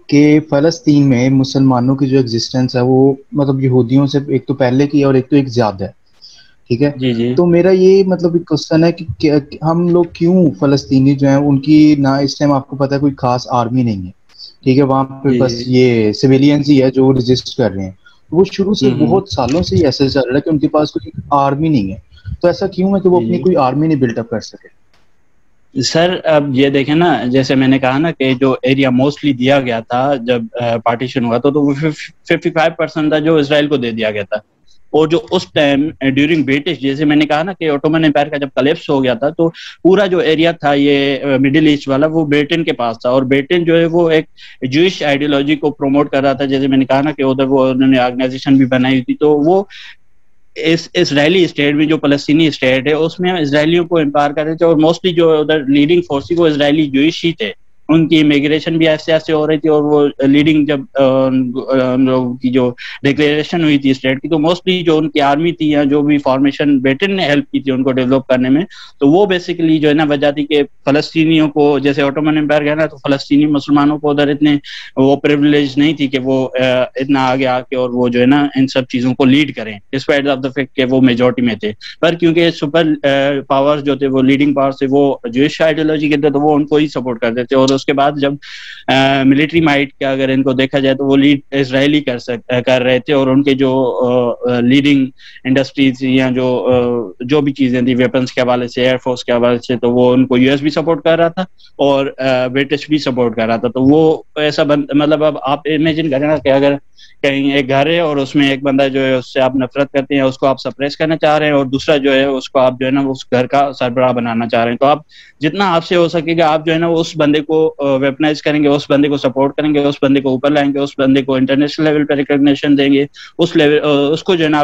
کہ فلسطین میں مسلمانوں کی جو ایگزسٹنس ہے وہ مطلب یہودیوں سے ایک تو پہلے کی ہے اور ایک تو ایک زیادہ ہے, ٹھیک ہے. جی. تو میرا یہ مطلب ایک کوشچن ہے کہ ہم لوگ کیوں فلسطینی جو ہیں ان کی نہ اس ٹائم آپ کو پتا ہے کوئی خاص آرمی نہیں ہے, ٹھیک ہے, وہاں پہ بس یہ سویلینز ہی ہے جو رجسٹ کر رہے ہیں. وہ شروع سے بہت سالوں سے ہی ایسے چل رہا ہے کہ ان کے پاس کوئی آرمی نہیں ہے. تو ایسا کیوں ہے کہ وہ اپنی کوئی آرمی نہیں بلڈ اپ کر سکے؟ سر اب یہ دیکھیں نا, جیسے میں نے کہا نا کہ جو ایریا موسٹلی دیا گیا تھا جب پارٹیشن ہوا تھا, تو وہ 55% تھا جو اسرائیل کو دے دیا گیا تھا. اور جو اس ٹائم ڈیورنگ برٹش, جیسے میں نے کہا نا کہ اوٹومن امپائر کا جب کلیپس ہو گیا تھا, تو پورا جو ایریا تھا یہ مڈل ایسٹ والا وہ برٹن کے پاس تھا. اور برٹن جو ہے وہ ایک جوئش آئیڈیالوجی کو پروموٹ کر رہا تھا. جیسے میں نے کہا نا کہ ادھر وہ انہوں نے آرگنائزیشن بھی بنائی تھی, تو وہ اس اسرائیلی اسٹیٹ میں جو فلسطینی اسٹیٹ ہے اس میں اسرائیلیوں کو امپاور کر رہے تھے. اور موسٹلی جو ادھر لیڈنگ فورس تھی وہ اسرائیلی جوئش ہی تھے. ان کی امیگریشن بھی ایسے ایسے ہو رہی تھی, اور وہ لیڈنگ جب ان لوگوں کی جو ڈکلیریشن ہوئی تھی اسٹیٹ کی, تو موسٹلی جو ان کی آرمی تھی یا جو بھی فارمیشن برٹن نے ہیلپ کی تھی ان کو ڈیولپ کرنے میں, تو وہ بیسیکلی جو ہے نا وجہ تھی کہ فلسطینیوں کو, جیسے اوٹومن امپائر کہنا, تو فلسطینی مسلمانوں کو ادھر اتنے وہ پریولیج نہیں تھی کہ وہ اتنا آگے آ کے اور وہ جو ہے نا ان سب چیزوں کو لیڈ کریں, ڈسپائٹ آف دا فیکٹ کہ وہ میجورٹی میں تھے. پر کیونکہ سپر پاورز جو تھے وہ لیڈنگ پاور سے وہ جوئش آئیڈیالوجی کے تھے, تو وہ ان کو ہی سپورٹ کرتے تھے. اور اس کے بعد جب ملٹری مائٹ کا اگر ان کو دیکھا جائے تو وہ لیڈ اسرائیلی کر رہے تھے, اور ان کے جو لیڈنگ انڈسٹریز یا جو بھی چیزیں تھیں ویپنس کے حوالے سے, ایئر فورس کے حوالے سے, تو وہ ان کو US بھی سپورٹ کر رہا تھا اور برٹش بھی سپورٹ کر رہا تھا. تو وہ ایسا مطلب اب آپ امیجن کریں نا کہ اگر کہیں ایک گھر ہے اور اس میں ایک بندہ جو ہے اس سے آپ نفرت کرتے ہیں, اس کو آپ سپریس کرنا چاہ رہے ہیں, اور دوسرا جو ہے اس کو آپ جو ہے نا اس گھر کا سربراہ بنانا چاہ رہے ہیں, تو آپ جتنا آپ سے ہو سکے گا آپ جو ہے نا اس بندے کو ویپنائز کریں گے, اس بندے کو سپورٹ کریں گے, اس بندے کو اوپر لائیں گے, اس بندے کو انٹرنیشنل لیول پہ ریکگنیشن دیں گے, اس کو جو ہے نا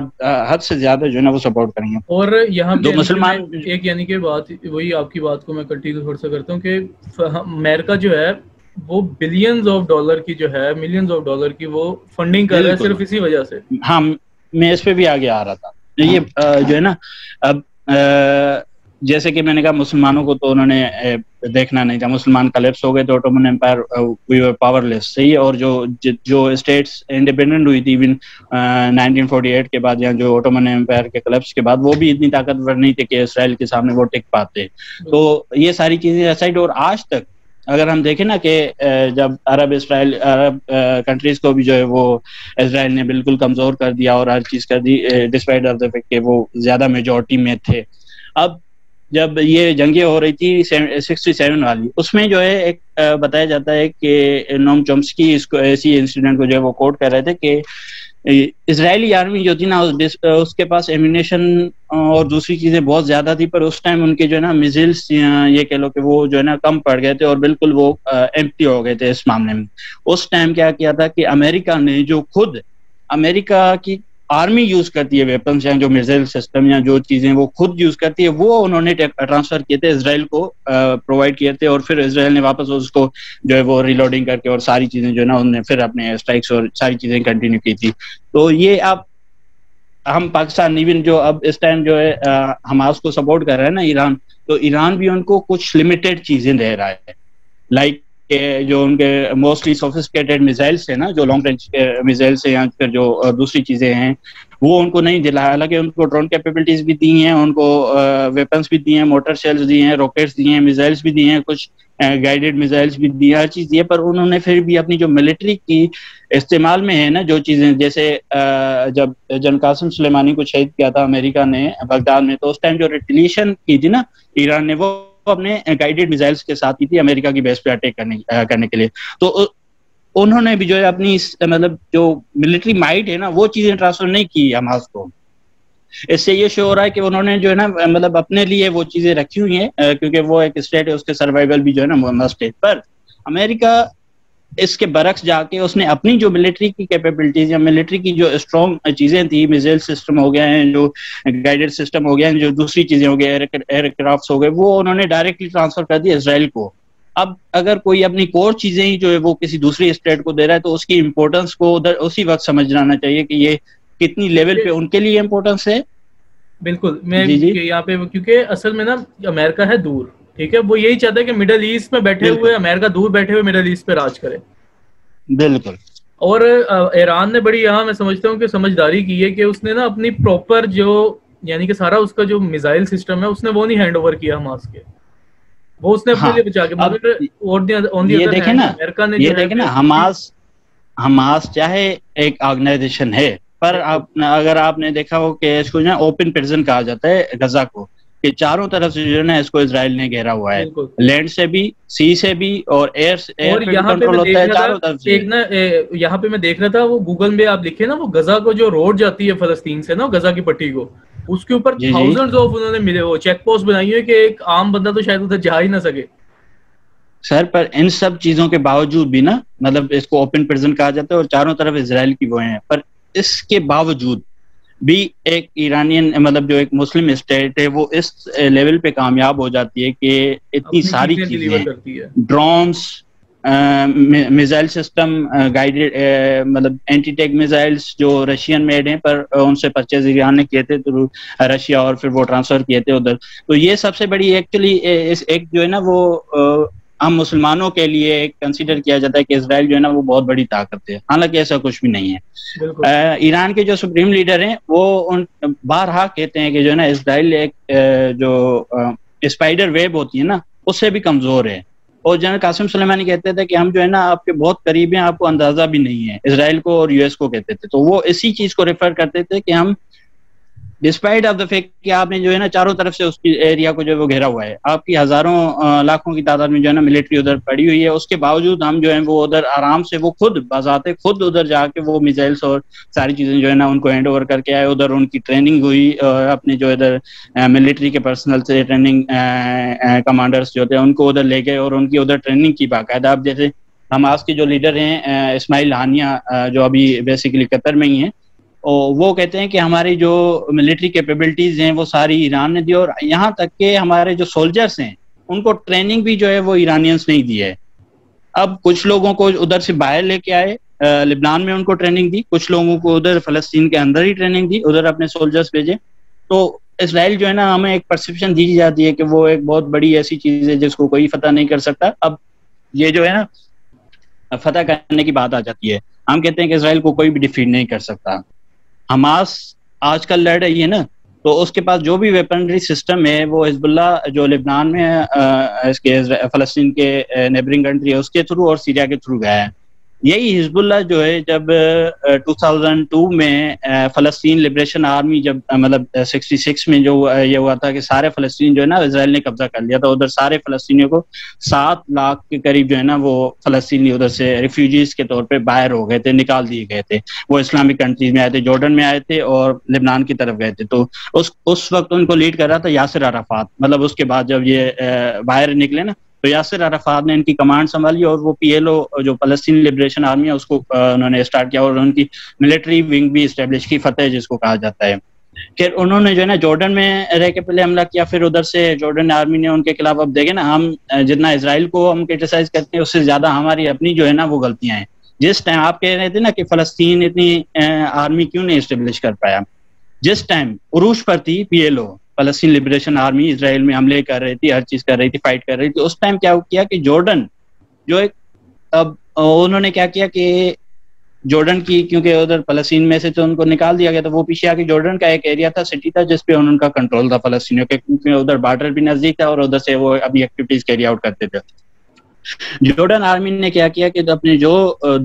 حد سے زیادہ جو ہے نا وہ سپورٹ کریں گے. اور یہاں پہ مسلمان ایک یعنی کہ بات وہی آپ کی بات کو میں کنٹینیو تھوڑا سا کرتا ہوں کہ امریکہ جو ہے وہ بلینز آف ڈالر کی جو ہے ملینز آف ڈالر کی وہ فنڈنگ کر رہا ہے صرف اسی وجہ سے. ہاں میں اس پہ بھی آگے آ رہا تھا. یہ جو ہے نا اب جیسے کہ میں نے کہا مسلمانوں کو تو انہوں نے دیکھنا نہیں تھا, مسلمان کلیپس ہو گئے تو اوٹومن امپائر وی ور پاور لیس, صحیح. اور جو اسٹیٹس انڈیپینڈنٹ ہوئی تھی ایون 1948 کے بعد یا جو اوٹومن امپائر کے کلیپس کے بعد, وہ بھی اتنی طاقتور نہیں تھے کہ اسرائیل کے سامنے وہ ٹک پاتے. تو یہ ساری چیزیں اسائڈ, اور آج تک اگر ہم دیکھیں نا کہ جب عرب کنٹریز کو بھی جو ہے وہ اسرائیل نے بالکل کمزور کر دیا اور ہر چیز کر دی, ڈسپائٹ آف دا فیکٹ کہ وہ زیادہ میجورٹی میں تھے. اب جب یہ جنگیں ہو رہی تھی 67 والی, اس میں جو ہے ایک بتایا جاتا ہے کہ نوم چومسکی اس کو ایسی انسیڈنٹ کو جو ہے وہ کوٹ کر رہے تھے کہ اسرائیلی آرمی جو تھی نا اس کے پاس ایمونیشن اور دوسری چیزیں بہت زیادہ تھی, پر اس ٹائم ان کے جو ہے نا میزائلس یہ کہہ لو کہ وہ جو ہے نا کم پڑ گئے تھے اور بالکل وہ ایمپٹی ہو گئے تھے اس معاملے میں. اس ٹائم کیا تھا کہ امریکہ نے جو خود امریکہ کی آرمی یوز کرتی ہے ویپنس یا جو میزائل سسٹم یا جو چیزیں وہ خود یوز کرتی ہے, وہ انہوں نے ٹرانسفر کیے تھے اسرائیل کو پرووائڈ کیے تھے, اور پھر اسرائیل نے واپس اس کو جو ہے وہ ریلوڈنگ کر کے اور ساری چیزیں جو ہے نا انہوں نے پھر اپنے اسٹرائکس اور ساری چیزیں کنٹینیو کی تھی. تو یہ اب ہم پاکستان ایون جو اب اس ٹائم جو ہے حماس کو سپورٹ کر رہا ہے نا ایران, تو ایران بھی ان کو کچھ لمیٹڈ چیزیں دے رہا ہے, لائک جو ان کے موسٹلی سوفسٹیکیٹڈ میزائلس ہیں نا, جو لانگ رینج میزائلس ہیں یا پھر جو دوسری چیزیں ہیں وہ ان کو نہیں دلا. حالانکہ ان کو ڈرون کیپیبلٹیز بھی دی ہیں, ان کو ویپنس بھی دی ہیں, موٹر شیلز دی ہیں, راکٹس دی ہیں, میزائلس بھی دی ہیں, کچھ گائیڈڈ میزائلس بھی دی ہیں, ہر چیز دی ہے, پر انہوں نے پھر بھی اپنی جو ملٹری کی استعمال میں ہے نا جو چیزیں, جیسے جب جنرل قاسم سلیمانی کو شہید کیا تھا امریکہ نے بغداد میں, تو اس ٹائم جو ریٹیلیشن کی تھی نا ایران نے, وہ اپنے گائیڈڈ میزائلس کے ساتھ کی تھی امریکہ کی بیس پہ اٹیک کرنے کے لیے. تو انہوں نے بھی جو ہے اپنی مطلب جو ملٹری مائٹ ہے نا وہ چیزیں ٹرانسفر نہیں کی حماس کو. اس سے یہ شو ہو رہا ہے کہ انہوں نے جو ہے نا مطلب اپنے لیے وہ چیزیں رکھی ہوئی ہیں, کیونکہ وہ ایک اسٹیٹ ہے, اس کے سروائیول بھی جو ہے نا مسٹ ہے. پر امریکہ اس کے برعکس جا کے اس نے اپنی جو ملٹری کی کیپیبلٹیز یا ملٹری کی جو اسٹرانگ چیزیں تھیں, میزائل سسٹم ہو گیا ہیں, جو گائیڈڈ سسٹم ہو گیا ہیں, جو دوسری چیزیں ہو گئے ایئر کرافٹس ہو گئے, وہ انہوں نے ڈائریکٹلی ٹرانسفر کر دی اسرائیل کو. اب اگر کوئی اپنی کور چیزیں ہی جو ہے وہ کسی دوسری اسٹیٹ کو دے رہا ہے تو اس کی امپورٹنس کو ادھر اسی وقت سمجھ جانا چاہیے کہ یہ کتنی لیول پہ ان کے لیے امپورٹنس ہے. بالکل میں یہاں پہ کیونکہ اصل میں نا امریکہ ہے دور, ٹھیک ہے, وہ یہی چاہتا ہے کہ مڈل ایسٹ میں بیٹھے ہوئے امریکہ دور بیٹھے ہوئے مڈل ایسٹ پہ راج کرے. بالکل. اور ایران نے بڑی یہاں میں سمجھتا ہوں کہ سمجھداری کی ہے کہ اس نے نا اپنی پراپر جو یعنی کہ سارا اس کا جو میزائل سسٹم ہے اس نے وہ نہیں ہینڈ اوور کیا حماس کے, وہ اس نے اپنے لیے بچا کے. یہ دیکھیں نا حماس چاہے ایک آرگنائزیشن ہے, پر اگر آپ نے دیکھا ہو کہ اس کو جو ہے اوپن پرزن کہا جاتا ہے غزہ کو, کہ چاروں طرف سے جو ہے نا اس کو اسرائیل نے گھیرا ہوا ہے, لینڈ سے بھی, سی سے بھی, اور ایئر کنٹرول ہوتا ہے چاروں طرف سے. یہاں پہ میں دیکھ رہا تھا وہ گوگل میں آپ لکھے نا وہ غزہ کو جو روڈ جاتی ہے فلسطین سے نا غزہ کی پٹی کو, اس کے اوپر تھاؤزنڈز آف انہوں نے ملے وہ چیک پوسٹ بنائی ہوئی کہ ایک عام بندہ تو شاید ادھر جا ہی نہ سکے. سر پر ان سب چیزوں کے باوجود بھی نا مطلب اس کو اوپن پرزن کہا جاتا ہے اور چاروں طرف اسرائیل کی وہ ہیں, پر اس کے باوجود بھی ایک ایرانین مطلب جو ایک مسلم اسٹیٹ ہے وہ اس لیول پہ کامیاب ہو جاتی ہے کہ اتنی ساری چیزیں, ڈرونس, میزائل سسٹم, گائیڈڈ مطلب اینٹی ٹیک میزائلس جو رشین میڈ ہیں پر ان سے پرچیز ایران نے کیے تھے تو رشیا, اور پھر وہ ٹرانسفر کیے تھے ادھر. تو یہ سب سے بڑی ایکچولی ایک جو ہے نا وہ ہم مسلمانوں کے لیے ایک کنسیڈر کیا جاتا ہے کہ اسرائیل جو ہے نا وہ بہت بڑی طاقت ہے, حالانکہ ایسا کچھ بھی نہیں ہے. ایران کے جو سپریم لیڈر ہیں وہ بارہا کہتے ہیں کہ جو ہے نا اسرائیل ایک جو اسپائڈر ویب ہوتی ہے نا اس سے بھی کمزور ہے, اور جنرل قاسم سلیمانی کہتے تھے کہ ہم جو ہے نا آپ کے بہت قریب ہیں، آپ کو اندازہ بھی نہیں ہے، اسرائیل کو اور یو ایس کو کہتے تھے. تو وہ اسی چیز کو ریفر کرتے تھے کہ ہم ڈسپائٹ آف دا فیکٹ کہ آپ نے جو ہے نا چاروں طرف سے اس کی ایریا کو جو ہے وہ گھیرا ہوا ہے، آپ کی ہزاروں لاکھوں کی تعداد میں جو ہے نا ملٹری ادھر پڑی ہوئی ہے، اس کے باوجود ہم جو ہے وہ ادھر آرام سے وہ خود بذات خود ادھر جا کے وہ میزائلس اور ساری چیزیں جو ہے نا ان کو ہینڈ اوور کر کے آئے. ادھر ان کی ٹریننگ ہوئی اور اپنے جو ادھر ملٹری کے پرسنل سے ٹریننگ کمانڈرس جو تھے ان کو ادھر لے گئے اور ان کی ادھر ٹریننگ کی باقاعدہ. اب جیسے حماس کے جو لیڈر ہیں اسماعیل ہانیہ جو ابھی بیسیکلی قطر میں ہی ہیں، وہ کہتے ہیں کہ ہماری جو ملٹری کیپیبلٹیز ہیں وہ ساری ایران نے دی، اور یہاں تک کہ ہمارے جو سولجرس ہیں ان کو ٹریننگ بھی جو ہے وہ ایرانینس نہیں دی ہے. اب کچھ لوگوں کو ادھر سے باہر لے کے آئے، لبنان میں ان کو ٹریننگ دی، کچھ لوگوں کو ادھر فلسطین کے اندر ہی ٹریننگ دی، ادھر اپنے سولجرس بھیجے. تو اسرائیل جو ہے نا ہمیں ایک پرسپشن دی جاتی ہے کہ وہ ایک بہت بڑی ایسی چیز ہے جس کو کوئی فتح نہیں کر سکتا. اب یہ جو ہے نا فتح کرنے کی بات آ جاتی ہے، ہم کہتے ہیں کہ اسرائیل کو کوئی بھی ڈیفیٹ نہیں کر سکتا. حماس آج کل لڑ رہی ہے نا، تو اس کے پاس جو بھی ویپنری سسٹم ہے وہ حزب اللہ جو لبنان میں اس کے فلسطین کے نیبرنگ کنٹری ہے اس کے تھرو اور سیریا کے تھرو گیا ہے. یہی حزب اللہ جو ہے جب 2002 میں فلسطین لبریشن آرمی جب مطلب 66 میں جو یہ ہوا تھا کہ سارے فلسطین جو ہے نا اسرائیل نے قبضہ کر لیا تھا، ادھر سارے فلسطینیوں کو 7 لاکھ کے قریب جو ہے نا وہ فلسطینی ادھر سے ریفیوجیز کے طور پہ باہر ہو گئے تھے، نکال دیے گئے تھے. وہ اسلامک کنٹریز میں آئے تھے، جارڈن میں آئے تھے اور لبنان کی طرف گئے تھے. تو اس وقت ان کو لیڈ کر رہا تھا یاسر عرفات. مطلب اس کے بعد جب یہ باہر نکلے نا تو یاسر عرفات نے ان کی کمانڈ سنبھالی اور وہ PLO جو فلسطین لبریشن آرمی ہے اس کو انہوں نے اسٹارٹ کیا اور ان کی ملٹری ونگ بھی اسٹیبلش کی، فتح جس کو کہا جاتا ہے. پھر انہوں نے جو ہے نا جارڈن میں رہ کے پہلے حملہ کیا، پھر ادھر سے جارڈن آرمی نے ان کے خلاف، اب دیکھیں نا ہم جتنا اسرائیل کو ہم کرٹیسائز کرتے ہیں اس سے زیادہ ہماری اپنی جو ہے نا وہ غلطیاں ہیں. جس ٹائم آپ کہہ رہے تھے نا کہ فلسطین اتنی آرمی کیوں نہیں اسٹیبلش کر پایا، جس ٹائم عروج پر تھی PLO فلسطین لبریشن آرمی اسرائیل میں حملے کر رہی تھی، ہر چیز کر رہی تھی، فائٹ کر رہی تھی، اس ٹائم کیا کیا کہ جارڈن جو ایک اب انہوں نے کیا کیا کہ جارڈن کی کیونکہ ادھر فلسطین میں سے تو ان کو نکال دیا گیا تھا، وہ پیچھے آ کے جارڈن کا ایک ایریا تھا، سٹی تھا جس پہ ان کا کنٹرول تھا فلسطینیوں کے، کیونکہ ادھر بارڈر بھی نزدیک تھا اور ادھر سے وہ ابھی ایکٹیویٹیز کیری آؤٹ کرتے تھے. جارڈن آرمی نے کیا کیا کہ اپنے جو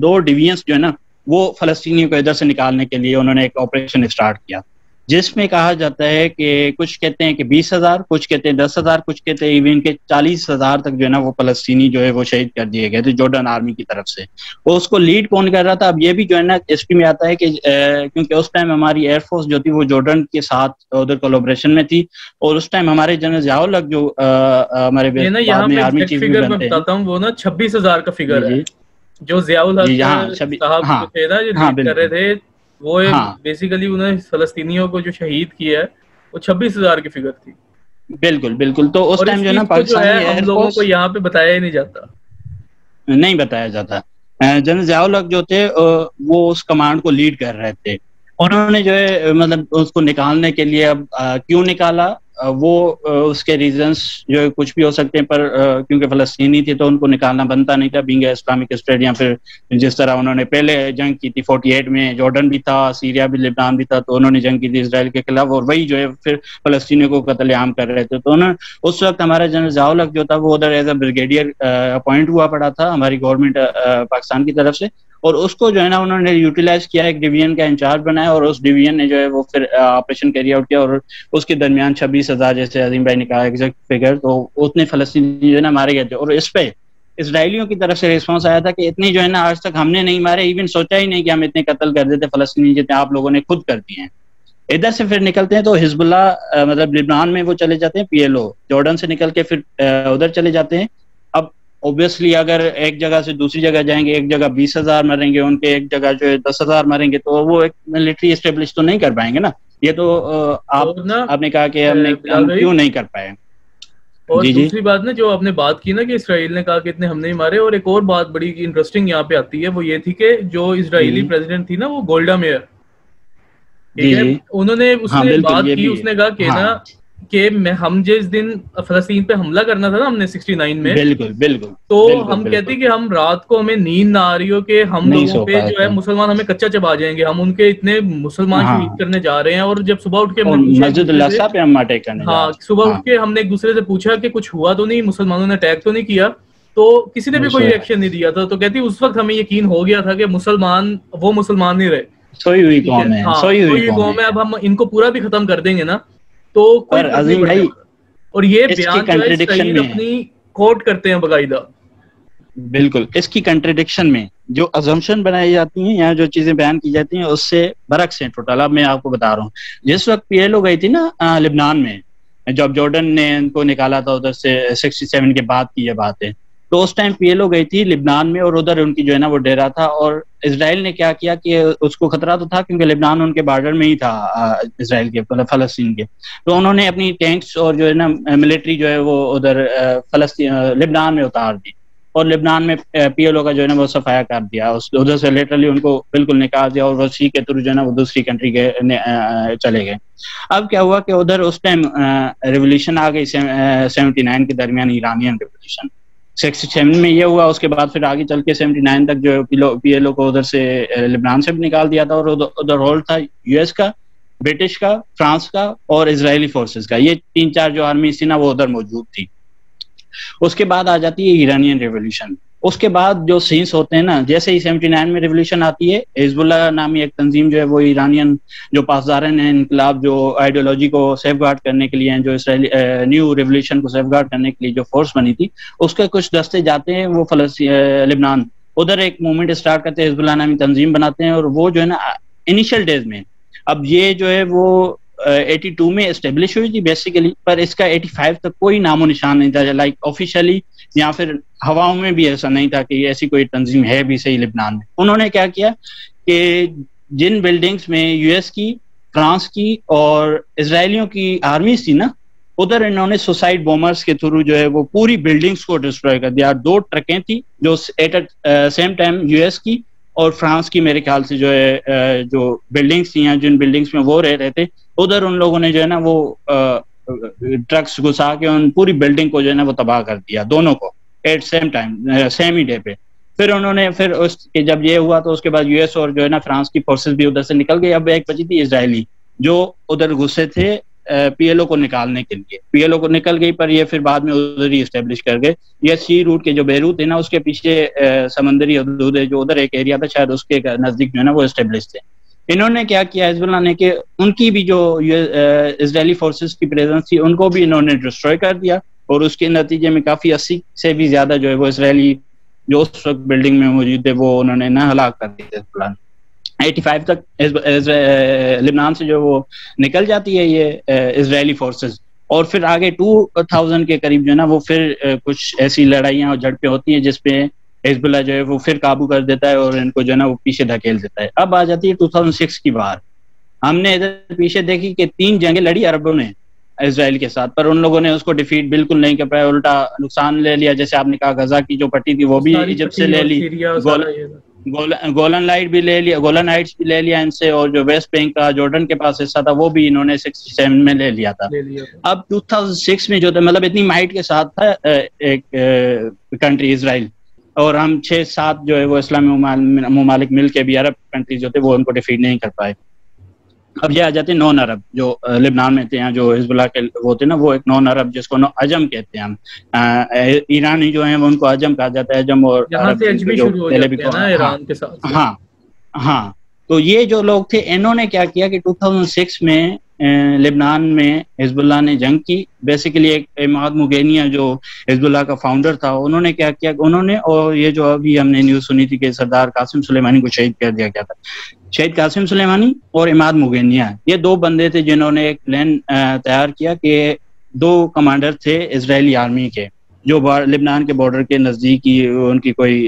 2 ڈویژنز جو ہے نا وہ فلسطینیوں کو ادھر سے نکالنے کے لیے انہوں نے ایک آپریشن اسٹارٹ کیا، جس میں کہا جاتا ہے کہ کچھ کہتے ہیں کہ 20,000، کچھ کہتے ہیں 10,000، کچھ کہتے ہیں ایون کہ 40,000 تک جو ہے نا وہ فلسطینی جو ہے وہ شہید کر دیے گئے تھے جارڈن آرمی کی طرف سے. اور اس کو لیڈ کون کر رہا تھا، اب یہ بھی جو ہے نا ہسٹری میں آتا ہے کہ کیونکہ اس ٹائم ہماری ایئر فورس جو تھی وہ جارڈن کے ساتھ ادھر کولیبریشن میں تھی، اور اس ٹائم ہمارے جنرل ضیاء الحق جو ہمارے بعد میں آرمی چیف بھی بنتے ہیں، بتاتا ہوں وہ نا 26,000 کا فگر ہے جو ضیاء الحق صاحب تھے نا جو لیڈ کر رہے تھے، وہ بیسیکلی انہوں نے فلسطینیوں کو جو شہید کیا ہے وہ 26,000 کی فگر تھی. بالکل بالکل. تو اس ٹائم جو ہے نا پاکستانی ہم لوگوں کو یہاں پہ بتایا ہی نہیں جاتا، نہیں بتایا جاتا. جنرل ضیاء الحق جو تھے وہ اس کمانڈ کو لیڈ کر رہے تھے. انہوں نے جو ہے مطلب اس کو نکالنے کے لیے اب کیوں نکالا وہ اس کے ریزنس جو کچھ بھی ہو سکتے ہیں، پر کیونکہ فلسطینی تھے تو ان کو نکالنا بنتا نہیں تھا بینگ اسلامک اسٹیٹ، یا پھر جس طرح انہوں نے پہلے جنگ کی تھی 48 میں، جارڈن بھی تھا، سیریا بھی، لبنان بھی تھا، تو انہوں نے جنگ کی تھی اسرائیل کے خلاف، اور وہی جو ہے پھر فلسطینیوں کو قتل عام کر رہے تھے. تو انہوں اس وقت ہمارا جنرل ضیاء الحق جو تھا وہ ادھر ایز اے بریگیڈیئر اپوائنٹ ہوا پڑا تھا ہماری گورنمنٹ پاکستان کی طرف سے، اور اس کو جو ہے نا انہوں نے یوٹیلائز کیا، ایک ڈویژن کا انچارج بنایا، اور اس ڈویژن نے جو ہے وہ پھر آپریشن کیری آؤٹ کیا، اور اس کے درمیان 26,000 جیسے عظیم بھائی نے کہا ایگزیکٹ فگر، تو اتنے فلسطینی جو ہے نا مارے گئے تھے. اور اس پہ اسرائیلیوں کی طرف سے ریسپانس آیا تھا کہ اتنی جو ہے نا آج تک ہم نے نہیں مارے، ایون سوچا ہی نہیں کہ ہم اتنے قتل کر دیتے فلسطینی جتنے آپ لوگوں نے خود کر دیے ہیں. ادھر سے پھر نکلتے ہیں تو حزب اللہ مطلب لبنان میں وہ چلے جاتے ہیں، PLO جارڈن سے نکل کے پھر ادھر چلے جاتے ہیں. اب اوبیسلی اگر ایک جگہ سے دوسری جگہ جائیں گے، ایک جگہ 20,000 مریں گے ان کے، ایک جگہ جو ہے 10,000 مریں گے، تو وہ ایک ملٹری اسٹیبلش تو نہیں کر پائیں گے نا. یہ تو آپ نے کہا کہ ہم کیوں نہیں کر پائے. اور دوسری بات نا جو آپ نے بات کی نا کہ اسرائیل نے کہا کہ اتنے ہم نہیں مارے، اور ایک اور بات بڑی انٹرسٹنگ یہاں پہ آتی ہے، وہ یہ تھی کہ جو اسرائیلی پریزیڈنٹ تھی نا وہ گولڈا میئر، انہوں نے اس نے بات کی، اس نے کہا کہ نا کہ ہم جس دن فلسطین پہ حملہ کرنا تھا نا ہم نے 69 میں، بالکل بالکل، تو ہم کہتے کہ ہم رات کو ہمیں نیند نہ آ رہی ہو کہ ہم لوگوں پہ جو ہے مسلمان ہمیں کچا چبا جائیں گے، ہم ان کے اتنے مسلمان شہید کرنے جا رہے ہیں. اور جب صبح اٹھ کے مسجد الاقصی پہ ہم اٹیک کرنے، صبح اٹھ کے ہم نے ایک دوسرے سے پوچھا کہ کچھ ہوا تو نہیں، مسلمانوں نے اٹیک تو نہیں کیا، تو کسی نے بھی کوئی ریئیکشن نہیں دیا تھا. تو کہتی اس وقت ہمیں یقین ہو گیا تھا کہ مسلمان وہ مسلمان نہیں رہے, سوئی ہوئی قوم ہے, سوئی ہوئی قوم ہے. اب ہم ان کو پورا بھی ختم کر دیں گے نا تو کوئی فرق نہیں پڑے گا. اور یہ بیان جو ہے اسرائیل اپنی کوٹ کرتے ہیں باقاعدہ. بالکل اس کی کنٹرڈکشن میں جو ازمپشن بنائی جاتی ہیں یا جو چیزیں بیان کی جاتی ہیں اس سے برعکس ہیں ٹوٹل. اب میں آپ کو بتا رہا ہوں, جس وقت پی ایل او گئی تھی نا لبنان میں, جب جارڈن نے ان کو نکالا تھا ادھر سے 67 کے بعد کی یہ بات ہے, تو اس ٹائم پی ایل او گئی تھی لبنان میں اور ادھر ان کی جو ہے نا وہ ڈیرا تھا. اور اسرائیل نے کیا کیا کہ اس کو خطرہ تو تھا کیونکہ لبنان ان کے بارڈر میں ہی تھا اسرائیل کے, فلسطین کے, تو انہوں نے اپنی ٹینکس اور جو ہے نا ملٹری جو ہے وہ ادھر فلسطین لبنان میں اتار دی اور لبنان میں پی ایل او کا جو ہے نا وہ صفایا کر دیا. ادھر سے لیٹرلی ان کو بالکل نکال دیا اور وہ سی کے تھرو جو ہے نا وہ دوسری کنٹری کے چلے گئے. اب کیا ہوا کہ ادھر اس ٹائم ریولیوشن آ گئی 79 کے درمیان, ایرانین ریولیوشن 67 میں یہ ہوا. اس کے بعد پھر آگے چل کے 79 تک جو پی ایل او کو ادھر سے لبنان سے بھی نکال دیا تھا اور ادھر ہولڈ تھا یو ایس کا, برٹش کا, فرانس کا اور اسرائیلی فورسز کا. یہ 3-4 جو آرمی تھی نا وہ ادھر موجود تھی. اس کے بعد آ جاتی ہے ایرانین ریولیوشن. اس کے بعد جو سینس ہوتے ہیں نا, جیسے ہی 79 میں ریولیوشن آتی ہے, حزب اللہ نامی ایک تنظیم جو ہے وہ ایرانین جو پاسداران ہیں انقلاب, جو آئیڈیولوجی کو سیف گارڈ کرنے کے لیے ہیں, جو اسرائیلی نیو ریولیوشن کو سیف گارڈ کرنے کے لیے جو فورس بنی تھی, اس کے کچھ دستے جاتے ہیں وہ لبنان, ادھر ایک موومنٹ اسٹارٹ کرتے ہیں, حزب اللہ نامی تنظیم بناتے ہیں. اور وہ جو ہے نا انیشیل ڈیز میں, اب یہ جو ہے وہ 82 میں اسٹیبلش ہوئی تھی بیسیکلی, پر اس کا 85 تک کوئی نام و نشان نہیں تھا, لائک آفیشلی یا پھر ہواؤں میں بھی ایسا نہیں تھا کہ ایسی کوئی تنظیم ہے بھی صحیح لبنان میں. انہوں نے کیا کیا کہ جن بلڈنگز میں یو ایس کی, فرانس کی اور اسرائیلیوں کی آرمیز تھی نا, ادھر انہوں نے سوسائڈ بومرز کے تھرو جو ہے وہ پوری بلڈنگز کو ڈسٹروائے کر دیا. 2 ٹرکیں تھیں جو at same time US کی اور فرانس کی میرے خیال سے جو ہے جو بلڈنگز تھیں, جن بلڈنگز میں وہ رہ رہے تھے, ادھر ان لوگوں نے جو ہے نا وہ ٹرکس گھسا کے ان پوری بلڈنگ کو جو ہے نا وہ تباہ کر دیا, دونوں کو ایٹ سیم ٹائم, سیم ہی ڈے پہ. پھر انہوں نے پھر اس جب یہ ہوا تو اس کے بعد یو ایس اور جو ہے نا فرانس کی فورسز بھی ادھر سے نکل گئی. اب ایک بچی تھی اسرائیلی جو ادھر گھسے تھے پی ایل او کو نکالنے کے لیے. پی ایل او کو نکل گئی, پر یہ پھر بعد میں ادھر ہی اسٹیبلش کر گئے. یہ سی روٹ کے جو بیروت ہے نا, اس کے پیچھے سمندری حدود ہے, جو ادھر ایک ایریا تھا شاید اس کے نزدیک جو ہے نا وہ اسٹیبلش تھے. انہوں نے کیا کیا حزب اللہ نے کہ ان کی بھی جو اسرائیلی فورسز کی پریزنس تھی ان کو بھی انہوں نے ڈسٹروائے کر دیا, اور اس کے نتیجے میں کافی 80 سے بھی زیادہ جو ہے وہ اسرائیلی جو اس وقت بلڈنگ میں موجود تھے وہ انہوں نے نہ ہلاک کر دیا. حزب اللہ 85 تک لبنان سے جو وہ نکل جاتی ہے یہ اسرائیلی فورسز, اور پھر آگے 2000 کے قریب جو ہے نا وہ پھر کچھ ایسی لڑائیاں اور جھڑپیں ہوتی ہیں جس پہ حزب اللہ جو ہے وہ پھر قابو کر دیتا ہے اور ان کو جو ہے نا وہ پیچھے دھکیل دیتا ہے. اب آ جاتی ہے 2006 کی بار. ہم نے ادھر پیچھے دیکھی کہ 3 جنگیں لڑی عربوں نے اسرائیل کے ساتھ, پر ان لوگوں نے اس کو ڈیفیٹ بالکل نہیں کر پایا, الٹا نقصان لے لیا. جیسے آپ نے کہا غزہ کی جو پٹی تھی وہ بھی ایجپٹ سے لے لی, گولن لائٹ بھی لے لیا, گولن ہائٹس بھی لے لیا ان سے, اور جو ویسٹ بینک کا جارڈن کے پاس حصہ تھا وہ بھی انہوں نے 67 میں لے لیا تھا. اب 2006 میں جو تھا مطلب اتنی مائٹ کے ساتھ تھا ایک کنٹری اسرائیل, اور ہم 6-7 جو ہے وہ اسلامی ممالک مل کے بھی عرب کنٹریز جو تھے وہ ان کو ڈیفیٹ نہیں کر پائے. اب یہ آ جاتے ہیں نون عرب جو لبنان میں تھے, جو حزب اللہ کے وہ تھے نا, وہ ایک نون عرب جس کو عجم کہتے ہیں ہم. ایرانی جو ہیں وہ ان کو عجم کہا جاتا ہے, عجم اور ہاں ہاں. تو یہ جو لوگ تھے انہوں نے کیا کیا کہ 2006 میں لبنان میں حزب اللہ نے جنگ کی. بیسیکلی ایک عماد مغینیہ جو حزب اللہ کا فاؤنڈر تھا, انہوں نے کیا کیا, انہوں نے, اور یہ جو ابھی ہم نے نیوز سنی تھی کہ سردار قاسم سلیمانی کو شہید کر دیا گیا تھا, شہید قاسم سلیمانی اور عماد مغینیہ, یہ 2 بندے تھے جنہوں نے ایک پلان تیار کیا کہ 2 کمانڈر تھے اسرائیلی آرمی کے جو لبنان کے بارڈر کے نزدیک ہی ان کی کوئی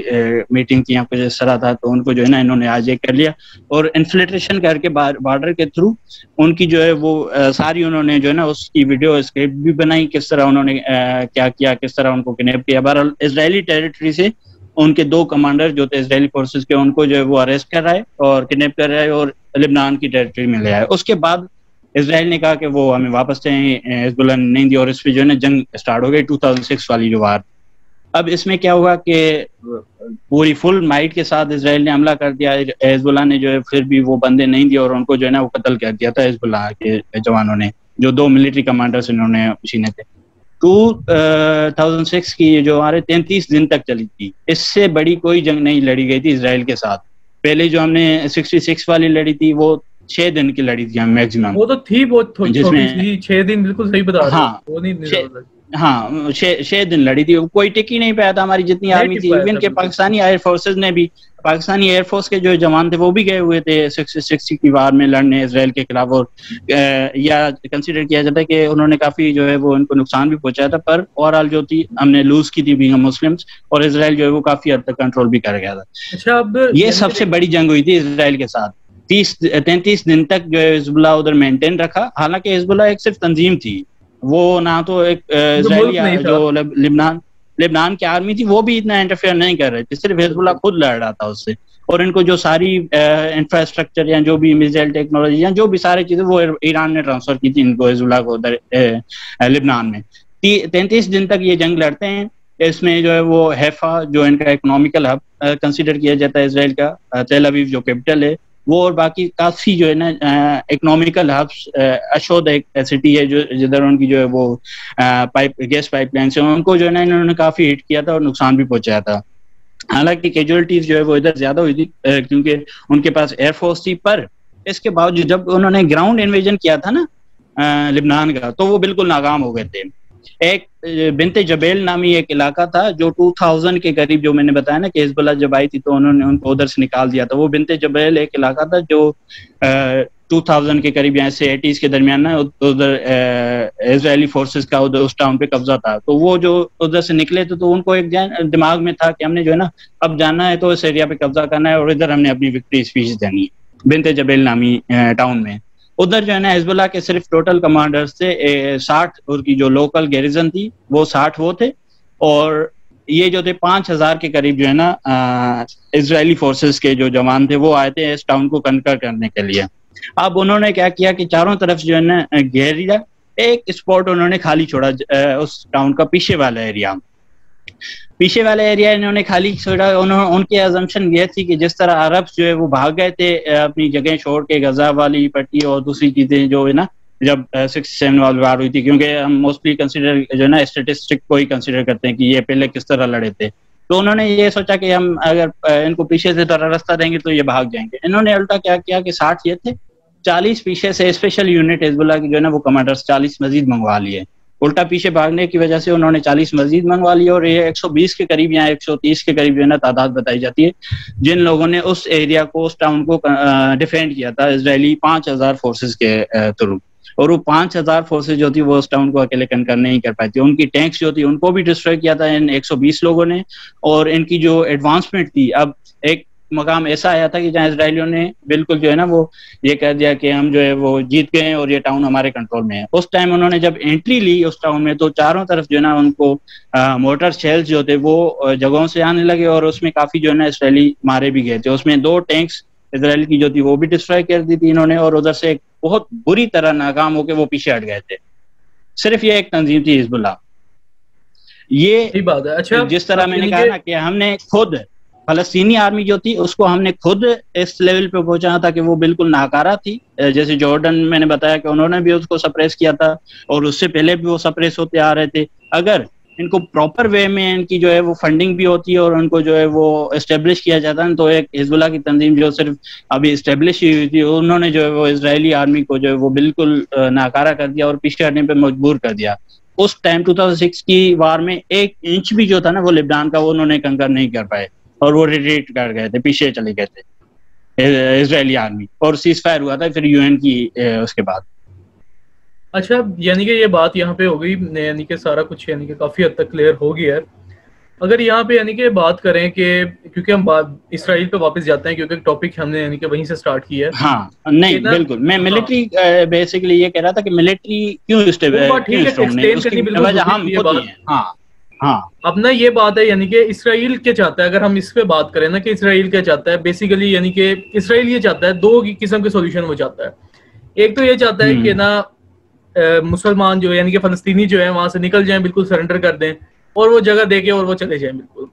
میٹنگ تھی یا کچھ اس طرح تھا, تو ان کو جو ہے نا انہوں نے آج ایک کر لیا اور انفلٹریشن کر کے بارڈر کے تھرو ان کی جو ہے وہ ساری انہوں نے جو ہے نا اس کی ویڈیو اسکرپٹ بھی بنائی, کس طرح انہوں نے کیا کیا, کس طرح ان کو کنیپ کیا. بہرحال اسرائیلی ٹیریٹری سے ان کے 2 کمانڈر جو تھے اسرائیلی فورسز کے, ان کو جو ہے وہ اریسٹ کر رہا ہے اور کنیپ کر رہا ہے اور لبنان کی ٹیریٹری میں لے آئے. اس کے بعد اسرائیل نے کہا کہ وہ ہمیں واپس چاہیں, حزب اللہ نے نہیں دی, اور اس پہ جو ہے نا جنگ اسٹارٹ ہو گئی 2006 والی جو وار. اب اس میں کیا ہوا کہ پوری فل مائٹ کے ساتھ اسرائیل نے حملہ کر دیا. حزب اللہ نے جو ہے پھر بھی وہ بندے نہیں دیے اور ان کو جو ہے نا وہ قتل کر دیا تھا حزب اللہ کے جوانوں نے, جو 2 ملٹری کمانڈرز انہوں نے چینے تھے. 2006 کی جو ہمارے 33 دن تک چلی تھی. اس سے بڑی کوئی جنگ نہیں لڑی گئی تھی اسرائیل کے ساتھ. پہلے جو ہم نے 66 والی لڑی تھی وہ 6 دن کی لڑی تھی ہم میکسیمم. وہ تو تھی بہت چھوٹی تھی, 6 دن بالکل صحیح بتا رہے ہیں. وہ نہیں ہاں 6 دن لڑی تھی, کوئی ٹک ہی نہیں پایا تھا ہماری جتنی آرمی تھی. ایون کہ پاکستانی ایئر فورسز نے بھی, پاکستانی ایئر فورس کے جو جوان تھے وہ بھی گئے ہوئے تھے 66 کی وار میں لڑنے اسرائیل کے خلاف, اور یا کنسیڈر کیا جاتا ہے کہ انہوں نے کافی جو ہے وہ ان کو نقصان بھی پہنچایا تھا, پر اوور آل جو تھی ہم نے لوز کی تھی بینگ مسلمس, اور اسرائیل جو ہے وہ کافی حد تک کنٹرول بھی کر گیا تھا. اچھا, اب یہ سب سے بڑی جنگ ہوئی تھی اسرائیل کے ساتھ. 33 دن تک جو ہے حزب اللہ ادھر مینٹین رکھا. حالانکہ حزب اللہ ایک صرف تنظیم تھی, وہ نہ تو ایک اسرائیلی جو لبنان کی آرمی تھی وہ بھی اتنا انٹرفیئر نہیں کر رہے تھے, صرف حزب اللہ خود لڑ رہا تھا اس سے. اور ان کو جو ساری انفراسٹرکچر یا جو بھی میزائل ٹیکنالوجی یا جو بھی ساری چیزیں وہ ایران نے ٹرانسفر کی تھی ان کو, حزب اللہ کو ادھر لبنان میں. 33 دن تک یہ جنگ لڑتے ہیں. اس میں جو ہے وہ حیفا جو ان کا اکنامیکل ہب کنسیڈر کیا جاتا ہے اسرائیل کا, تیل اویو جو کیپٹل ہے وہ, اور باقی کافی جو ہے نا اکنامیکل ہبس. اشود ایک سٹی ہے جو جدھر ان کی جو ہے وہ گیس پائپ لائن سے ان کو جو ہے نا انہوں نے کافی ہٹ کیا تھا اور نقصان بھی پہنچایا تھا. حالانکہ کیجولٹیز جو ہے وہ ادھر زیادہ ہوئی تھی کیونکہ ان کے پاس ایئر فورس تھی, پر اس کے باوجود جب انہوں نے گراؤنڈ انویژن کیا تھا نا لبنان کا تو وہ بالکل ناکام ہو گئے تھے. ایک بنت جبیل نامی ایک علاقہ تھا جو 2000 کے قریب, جو میں نے بتایا نا کہ حزب اللہ جب آئی تھی تو انہوں نے ان کو ادھر سے نکال دیا تھا. وہ بنت جبیل ایک علاقہ تھا جو 2000 کے قریب یہاں سے 80s کے درمیان نا ادھر اسرائیلی فورسز کا ادھر اس ٹاؤن پہ قبضہ تھا. تو وہ جو ادھر سے نکلے تھے تو ان کو ایک دماغ میں تھا کہ ہم نے جو ہے نا اب جانا ہے تو اس ایریا پہ قبضہ کرنا ہے اور ادھر ہم نے اپنی وکٹری اسپیچ دینی ہے بنت جبیل نامی ٹاؤن میں. ادھر جو ہے نا حزب اللہ کے صرف ٹوٹل کمانڈرز تھے 60, اور کی جو لوکل گیریزن تھی وہ 60 وہ تھے, اور یہ جو تھے 5000 کے قریب جو ہے نا اسرائیلی فورسز کے جو جوان تھے وہ آئے تھے اس ٹاؤن کو کنکر کرنے کے لیے. اب انہوں نے کیا کیا کہ چاروں طرف جو ہے نا گھیر لیا, ایک اسپاٹ انہوں نے خالی چھوڑا اس ٹاؤن کا پیچھے والا ایریا انہوں نے خالی چھوڑا. ان کی ازمپشن یہ تھی کہ جس طرح عرب جو ہے وہ بھاگ گئے تھے اپنی جگہ چھوڑ کے, غزہ والی پٹی اور دوسری چیزیں جو ہے نا جب 67 والی وار ہوئی تھی, کیونکہ ہم موسٹلی کنسیڈر جو ہے نا اسٹیٹسٹک کو ہی کنسیڈر کرتے ہیں کہ یہ پہلے کس طرح لڑے تھے. تو انہوں نے یہ سوچا کہ ہم اگر ان کو پیچھے سے راستہ دیں گے تو یہ بھاگ جائیں گے. انہوں نے الٹا کیا کیا کہ 60 یہ تھے, 40 پیچھے سے اسپیشل یونٹ حزب اللہ کی جو ہے نا وہ کمانڈرز 40 مزید منگوا لیے. الٹا پیچھے بھاگنے کی وجہ سے انہوں نے 40 مزید منگوا لی, اور یہ 120 کے قریب یا 130 کے قریب جو ہے نا تعداد بتائی جاتی ہے جن لوگوں نے اس ایریا کو, اس ٹاؤن کو ڈیفینڈ کیا تھا اسرائیلی 5000 فورسز کے تھرو. اور وہ 5000 فورسز جو تھی وہ اس ٹاؤن کو اکیلے کنکر نہیں کر پائی تھی. ان کی ٹینکس جو تھی ان کو بھی ڈسٹروائے کیا تھا ان 120 لوگوں نے, اور ان کی جو ایڈوانسمنٹ تھی, اب ایک مقام ایسا آیا تھا کہ جہاں اسرائیلیوں نے بالکل جو ہے نا وہ یہ کہہ دیا کہ ہم جو ہے وہ جیت گئے ہیں اور یہ ٹاؤن ہمارے کنٹرول میں ہے. اس ٹائم انہوں نے جب انٹری لی اس ٹاؤن میں تو چاروں طرف جو ہے نا ان کو موٹر شیلز جو تھے وہ جگہوں سے آنے لگے, اور اس میں کافی جو ہے نا اسرائیلی مارے بھی گئے تھے. اس میں 2 ٹینکس اسرائیل کی جو تھی وہ بھی ڈسٹرائے کر دی تھی انہوں نے, اور ادھر سے ایک بہت بری طرح ناکام ہو کے وہ پیچھے ہٹ گئے تھے. صرف یہ ایک تنظیم تھی حزب اللہ. یہ بات ہے. اچھا, جس طرح میں نے کہا نا کہ ہم نے خود فلسطینی آرمی جو تھی اس کو ہم نے خود اس لیول پہ پہنچانا تھا کہ وہ بالکل ناکارہ تھی. جیسے جارڈن میں نے بتایا کہ انہوں نے بھی اس کو سپریس کیا تھا, اور اس سے پہلے بھی وہ سپریس ہوتے آ رہے تھے. اگر ان کو پراپر وے میں ان کی جو ہے وہ فنڈنگ بھی ہوتی ہے اور ان کو جو ہے وہ اسٹیبلش کیا جاتا ہے, تو ایک حزب اللہ کی تنظیم جو صرف ابھی اسٹیبلش ہی ہوئی تھی انہوں نے جو ہے وہ اسرائیلی آرمی کو جو ہے وہ بالکل ناکارہ کر دیا اور پیچھے ہٹنے پہ مجبور کر دیا. اس ٹائم 2006 کی وار میں 1 انچ بھی جو تھا نا وہ لبنان کا وہ انہوں نے کنکر نہیں کر پائے, اور وہ ریٹریٹ کر گئے تھے, پیچھے چلے گئے تھے اسرائیلی آرمی, اور سیز فائر ہوا تھا پھر UN کی اس کے بعد. اچھا, یعنی کہ یہ بات یہاں پہ ہو گئی, یعنی کہ سارا کچھ یعنی کہ کافی حد تک کلیئر ہو گیا ہے. اگر یہاں پہ یعنی کہ بات کریں کہ کیونکہ ہم اسرائیل پہ واپس جاتے ہیں کیونکہ ٹاپک ہم نے یعنی کہ وہیں سے سٹارٹ کیا ہے. ہاں نہیں بالکل, میں ملٹری بیسیکلی یہ کہہ رہا تھا کہ ملٹری کیوں ہاں اب نا یہ بات ہے یعنی کہ اسرائیل کیا چاہتا ہے, اگر ہم اس پہ بات کریں نا کہ اسرائیل کیا چاہتا ہے بیسیکلی, یعنی کہ اسرائیل یہ چاہتا ہے 2 قسم کے سولوشن وہ چاہتا ہے. ایک تو یہ چاہتا ہے کہ نا مسلمان جو یعنی کہ فلسطینی جو ہے وہاں سے نکل جائیں, بالکل سرنڈر کر دیں اور وہ جگہ دے کے اور وہ چلے جائیں بالکل.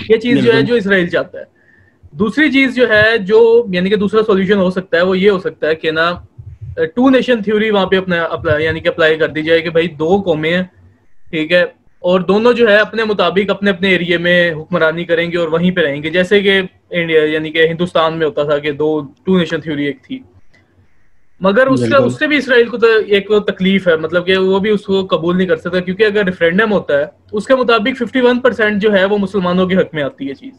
یہ چیز جو ہے جو اسرائیل چاہتا ہے. دوسری چیز جو ہے جو یعنی کہ دوسرا سولوشن ہو سکتا ہے وہ یہ ہو سکتا ہے کہ نا 2 نیشن تھیوری وہاں پہ اپنا یعنی کہ اپلائی کر دی جائے کہ بھائی 2 قومیں ہیں, ٹھیک ہے, اور دونوں جو ہے اپنے مطابق اپنے اپنے ایریے میں حکمرانی کریں گے اور وہیں پہ رہیں گے, جیسے کہ انڈیا یعنی کہ ہندوستان میں ہوتا تھا کہ ٹو نیشن تھیوری ایک تھی. مگر اس سے بھی اسرائیل کو ایک تکلیف ہے, مطلب کہ وہ بھی اس کو قبول نہیں کر سکتا, کیونکہ اگر ریفرینڈم ہوتا ہے اس کے مطابق 51% جو ہے وہ مسلمانوں کے حق میں آتی ہے چیز.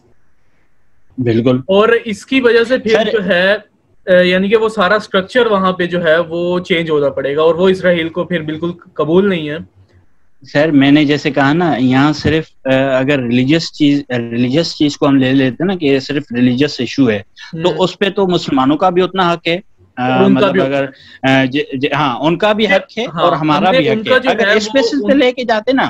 بالکل. اور اس کی وجہ سے پھر جو ہے یعنی کہ وہ سارا سٹرکچر وہاں پہ جو ہے وہ چینج ہونا پڑے گا, اور وہ اسرائیل کو پھر بالکل قبول نہیں ہے. سر میں نے جیسے کہا نا, یہاں صرف اگر ریلیجس چیز کو ہم لے لیتے نا کہ صرف ریلیجس ایشو ہے, تو اس پہ تو مسلمانوں کا بھی اتنا حق ہے, مطلب اگر ہاں ان کا بھی حق ہے اور ہمارا بھی حق ہے. اگر اس بیسس پہ لے کے جاتے نا,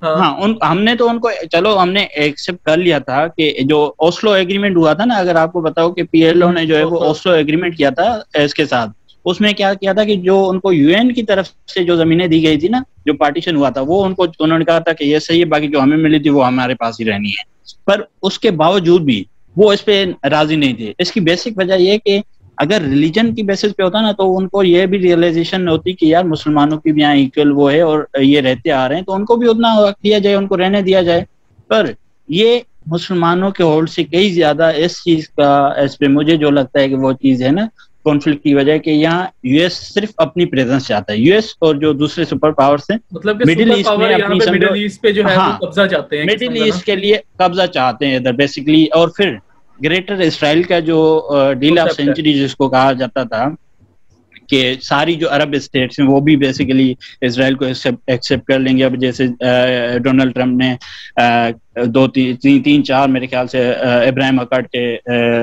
ہاں ہم نے تو ان کو چلو ہم نے ایکسپٹ کر لیا تھا کہ جو اوسلو ایگریمنٹ ہوا تھا نا, اگر آپ کو بتاؤ کہ پی ایل او نے جو ہے وہ اوسلو ایگریمنٹ کیا تھا اس کے ساتھ, اس میں کیا کیا تھا کہ جو ان کو یو این کی طرف سے جو زمینیں دی گئی تھی نا, جو پارٹیشن ہوا تھا, وہ انہوں نے کہا تھا کہ یہ صحیح ہے, باقی جو ہمیں ملی تھی وہ ہمارے پاس ہی رہنی ہے. پر اس کے باوجود بھی وہ اس پہ راضی نہیں تھے. اس کی بیسک وجہ یہ کہ اگر ریلیجن کی بیسس پہ ہوتا نا تو ان کو یہ بھی ریئلائزیشن ہوتی کہ یار مسلمانوں کی بھی یہاں ایکول وہ ہے اور یہ رہتے آ رہے ہیں, تو ان کو بھی اتنا حق دیا جائے, ان کو رہنے دیا جائے. پر یہ مسلمانوں کے ہولڈ سے کئی زیادہ اس چیز کا, اس پہ مجھے جو لگتا ہے کہ وہ چیز ہے نا کانفلکٹ کی وجہ کہ یہاں یو ایس صرف اپنی پریزنس چاہتا ہے, یو ایس اور جو دوسرے سپر پاورز ہیں مطلب مڈل ایسٹ پہ جو ہے وہ قبضہ چاہتے ہیں, مڈل ایسٹ کے لیے قبضہ چاہتے ہیں ادھر بیسیکلی. اور پھر گریٹر اسرائیل کا جو ڈیل آف سینچری جس کو کہا جاتا تھا کہ ساری جو عرب اسٹیٹس ہیں وہ بھی بیسیکلی اسرائیل کو ایکسیپٹ کر لیں گے. اب جیسے ڈونلڈ ٹرمپ نے 2-3-4 میرے خیال سے ابراہیم اکارڈ کے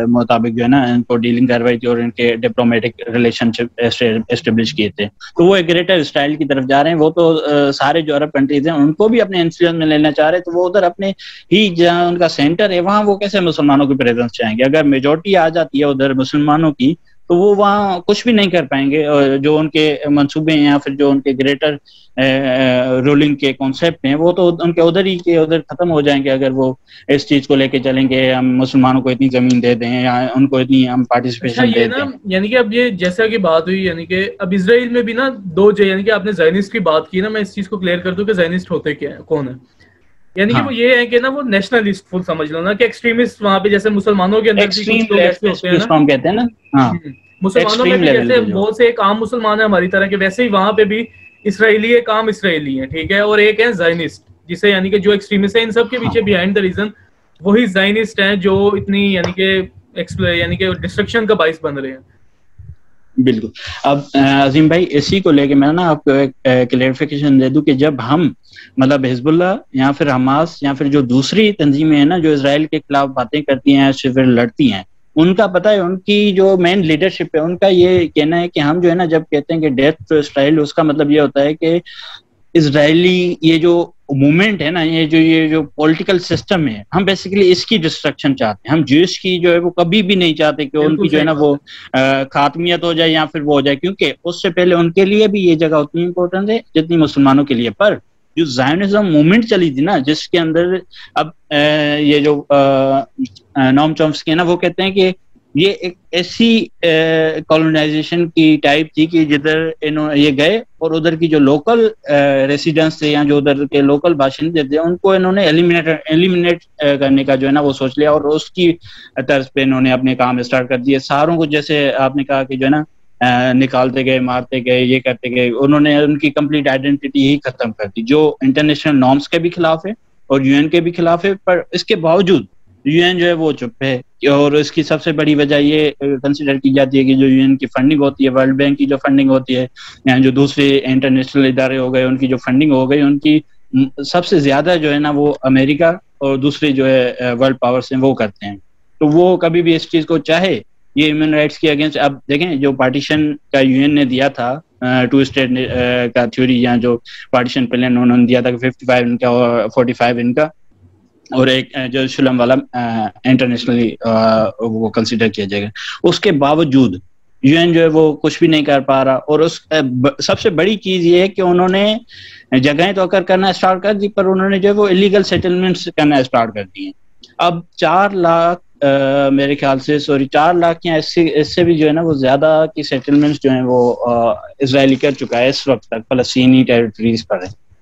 مطابق جو ہے نا ان کو ڈیلنگ کروائی تھی اور ان کے ڈپلومیٹک ریلیشن شپ اسٹیبلش کیے تھے. تو وہ ایک گریٹر اسرائیل کی طرف جا رہے ہیں. وہ تو سارے جو عرب کنٹریز ہیں ان کو بھی اپنے انفلوئنس میں لینا چاہ رہے ہیں, تو وہ ادھر اپنے ہی جہاں ان کا سینٹر ہے وہاں وہ کیسے مسلمانوں کی پریزنس چاہیں گے. اگر میجورٹی آ جاتی ہے ادھر مسلمانوں کی تو وہ وہاں کچھ بھی نہیں کر پائیں گے. جو ان کے منصوبے ہیں یا پھر جو ان کے گریٹر رولنگ کے کانسیپٹ ہیں وہ تو ان کے ادھر ہی کے ادھر ختم ہو جائیں گے, اگر وہ اس چیز کو لے کے چلیں گے ہم مسلمانوں کو اتنی زمین دے دیں یا ان کو اتنی ہم پارٹیسپیشن دے دیں. یعنی کہ اب یہ جیسا کہ بات ہوئی, یعنی کہ اب اسرائیل میں بھی نا یعنی کہ آپ نے زائنسٹ کی بات کی نا, میں اس چیز کو کلیئر کر دوں کہ زائنسٹ ہوتے کیا ہیں, کون ہے. یعنی کہ وہ یہ ہے کہ نا وہ نیشنلسٹ فل سمجھ لو نا, کہ ایکسٹریمسٹ وہاں پہ جیسے مسلمانوں کے اندر کہتے ہیں نا, مسلمانوں میں بھی جیسے بہت سے ایک عام مسلمان ہے ہماری طرح کے, ویسے ہی وہاں پہ بھی اسرائیلی ایک عام اسرائیلی ہیں, ٹھیک ہے, اور ایک ہے زائنسٹ, جسے یعنی کہ جو ایکسٹریمسٹ ہیں ان سب کے پیچھے بیہائنڈ دا ریزن وہی زائنسٹ ہیں جو اتنی یعنی کہ ڈسٹرکشن کا باعث بن رہے ہیں. بالکل. اب عظیم بھائی اسی کو لے کے میں نا آپ کو ایک کلیئرفیکیشن دے دوں کہ جب ہم مطلب حزب اللہ یا پھر حماس یا پھر جو دوسری تنظیمیں ہیں نا جو اسرائیل کے خلاف باتیں کرتی ہیں پھر لڑتی ہیں, ان کا پتہ ہے ان کی جو مین لیڈرشپ ہے ان کا یہ کہنا ہے کہ ہم جو ہے نا جب کہتے ہیں کہ ڈیتھ ٹو اسرائیل, اس کا مطلب یہ ہوتا ہے کہ اسرائیلی یہ جو موومنٹ ہے نا, یہ جو پولیٹیکل سسٹم ہے, ہم بیسیکلی اس کی ڈسٹرکشن چاہتے ہیں. ہم جوئش کی جو ہے وہ کبھی بھی نہیں چاہتے کہ ان کی جو ہے نا وہ خاتمیت ہو جائے یا پھر وہ ہو جائے, کیونکہ اس سے پہلے ان کے لیے بھی یہ جگہ اتنی امپورٹنٹ ہے جتنی مسلمانوں کے لیے. پر جو زائنزم موومنٹ چلی تھی نا جس کے اندر اب یہ جو نوم چومسکی ہے نا وہ کہتے ہیں کہ یہ ایک ایسی کالونائزیشن کی ٹائپ تھی کہ جدھر یہ گئے اور ادھر کی جو لوکل ریسیڈنٹس تھے یا جو ادھر کے لوکل باشندے تھے ان کو انہوں نے ایلیمینیٹ کرنے کا جو ہے نا وہ سوچ لیا, اور اس کی طرز پہ انہوں نے اپنے کام اسٹارٹ کر دیے. ساروں کو جیسے آپ نے کہا کہ جو ہے نا نکالتے گئے, مارتے گئے, یہ کرتے گئے, انہوں نے ان کی کمپلیٹ آئیڈینٹی ہی ختم کر دی, جو انٹرنیشنل نارمس کے بھی خلاف ہے اور یو این کے بھی خلاف ہے. پر اس کے باوجود یو این جو ہے وہ چپ ہے, اور اس کی سب سے بڑی وجہ یہ کنسیڈر کی جاتی ہے کہ جو یو این کی فنڈنگ ہوتی ہے, ورلڈ بینک کی جو فنڈنگ ہوتی ہے یا جو دوسرے انٹرنیشنل ادارے ہو گئے ان کی جو فنڈنگ ہو گئی, ان کی سب سے زیادہ جو ہے نا وہ امریکہ اور دوسرے جو ہے ورلڈ پاورز ہیں وہ کرتے ہیں. تو وہ کبھی بھی اس چیز کو چاہے یہ ہیومن رائٹس کے اگینسٹ. اب دیکھیں جو پارٹیشن کا یو این نے دیا تھا 2 اسٹیٹ کا تھیوری, یا جو پارٹیشن پلان انہوں نے دیا تھا کہ 55 ان کا اور 45 ان کا, اور ایک جو شلم والا انٹرنیشنلی وہ کنسیڈر کیا جائے گا, اس کے باوجود یو این جو ہے وہ کچھ بھی نہیں کر پا رہا. اور اس سب سے بڑی چیز یہ ہے کہ انہوں نے جگہیں تو اکر کرنا اسٹارٹ کر دی, پر انہوں نے جو ہے وہ الیگل سیٹلمنٹس کرنا اسٹارٹ کر دی ہیں. اب 4 لاکھ میرے خیال سے 4 لاکھ یا اس سے بھی جو ہے نا وہ زیادہ کی سیٹلمنٹس جو ہیں وہ اسرائیلی کر چکا ہے اس وقت تک فلسطینی ٹیریٹریز پر ہے.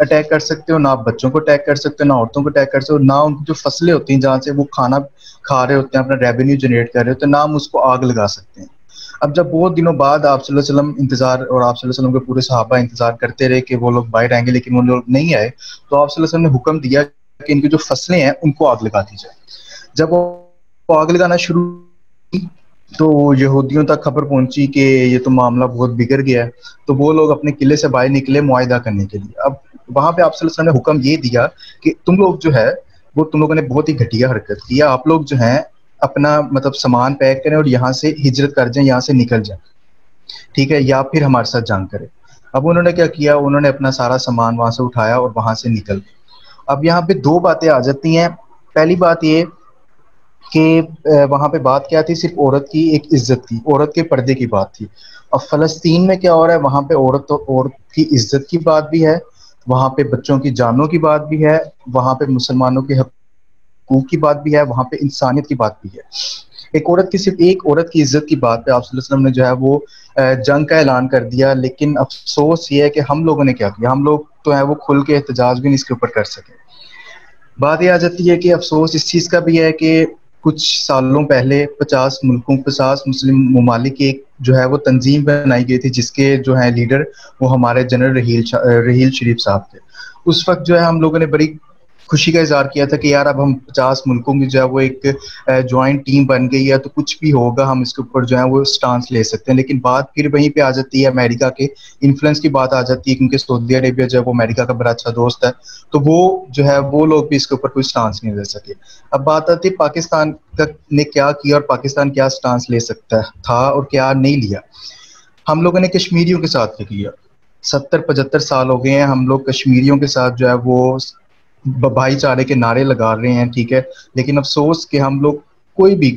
اٹیک کر سکتے ہو، نہ آپ بچوں کو اٹیک کر سکتے ہو، نہ عورتوں کو اٹیک کر سکتے ہو، نہ ان کی جو فصلیں ہوتی ہیں جہاں سے وہ کھانا کھا رہے ہوتے ہیں، اپنا ریونیو جنریٹ کر رہے ہوتے ہیں، نہ ہم اس کو آگ لگا سکتے ہیں۔ اب جب بہت دنوں بعد آپ صلی اللہ علیہ وسلم انتظار، اور آپ صلی اللہ علیہ وسلم کے پورے صحابہ انتظار کرتے رہے کہ وہ لوگ باہر آئیں گے، لیکن وہ لوگ نہیں آئے، تو آپ صلی اللہ علیہ وسلم نے حکم دیا کہ ان کی جو فصلیں ہیں ان کو آگ لگا دی جائے۔ جب وہ آگ لگانا شروع تو یہودیوں تک خبر پہنچی کہ یہ تو معاملہ بہت بگڑ گیا ہے، تو وہ لوگ اپنے قلعے سے باہر نکلے معاہدہ کرنے کے لیے۔ اب وہاں پہ آپ صلی اللہ علیہ وسلم نے حکم یہ دیا کہ تم لوگ جو ہے وہ تم لوگوں نے بہت ہی گھٹیا حرکت کی ہے، آپ لوگ جو ہیں اپنا مطلب سامان پیک کریں اور یہاں سے ہجرت کر جائیں، یہاں سے نکل جائیں، ٹھیک ہے، یا پھر ہمارے ساتھ جنگ کریں۔ اب انہوں نے کیا کیا، انہوں نے اپنا سارا سامان وہاں سے اٹھایا اور وہاں سے نکل گئے۔ اب یہاں پہ دو باتیں آ جاتی ہیں۔ پہلی بات یہ کہ وہاں پہ بات کیا تھی، صرف عورت کی ایک عزت کی، عورت کے پردے کی بات تھی۔ اب فلسطین میں کیا ہو رہا ہے، وہاں پہ عورت کی عزت کی بات بھی ہے، وہاں پہ بچوں کی جانوں کی بات بھی ہے، وہاں پہ مسلمانوں کے حقوق کی بات بھی ہے، وہاں پہ انسانیت کی بات بھی ہے۔ ایک عورت کی، صرف ایک عورت کی عزت کی بات پہ آپ صلی اللہ علیہ وسلم نے جو ہے وہ جنگ کا اعلان کر دیا۔ لیکن افسوس یہ ہے کہ ہم لوگوں نے کیا کیا، ہم لوگ تو ہے وہ کھل کے احتجاج بھی نہیں اس کے اوپر کر سکے۔ بات یہ آ جاتی ہے کہ افسوس اس چیز کا بھی ہے کہ کچھ سالوں پہلے 50 مسلم ممالک کی ایک جو ہے وہ تنظیم بنائی گئی تھی، جس کے جو ہیں لیڈر وہ ہمارے جنرل رحیل شریف صاحب تھے۔ اس وقت جو ہے ہم لوگوں نے بڑی خوشی کا اظہار کیا تھا کہ یار اب ہم 50 ملکوں کی جو ہے وہ ایک جوائنٹ ٹیم بن گئی ہے، تو کچھ بھی ہوگا ہم اس کے اوپر جو ہے وہ سٹانس لے سکتے ہیں۔ لیکن بات پھر وہیں پہ آ جاتی ہے، امریکہ کے انفلوئنس کی بات آ جاتی ہے، کیونکہ سعودی عربیہ جو ہے وہ امریکہ کا بڑا اچھا دوست ہے، تو وہ جو ہے وہ لوگ بھی اس کے اوپر کوئی سٹانس نہیں لے سکے۔ اب بات آتی ہے پاکستان نے کیا کیا اور پاکستان کیا سٹانس لے سکتا تھا اور کیا نہیں لیا۔ ہم لوگوں نے کشمیریوں کے ساتھ کیا، 70-75 سال ہو گئے ہیں ہم لوگ کشمیریوں کے ساتھ جو ہے وہ بھائی چارے کے نعرے لگا رہے ہیں، ٹھیک ہے، لیکن افسوس کہ ہم لوگ کوئی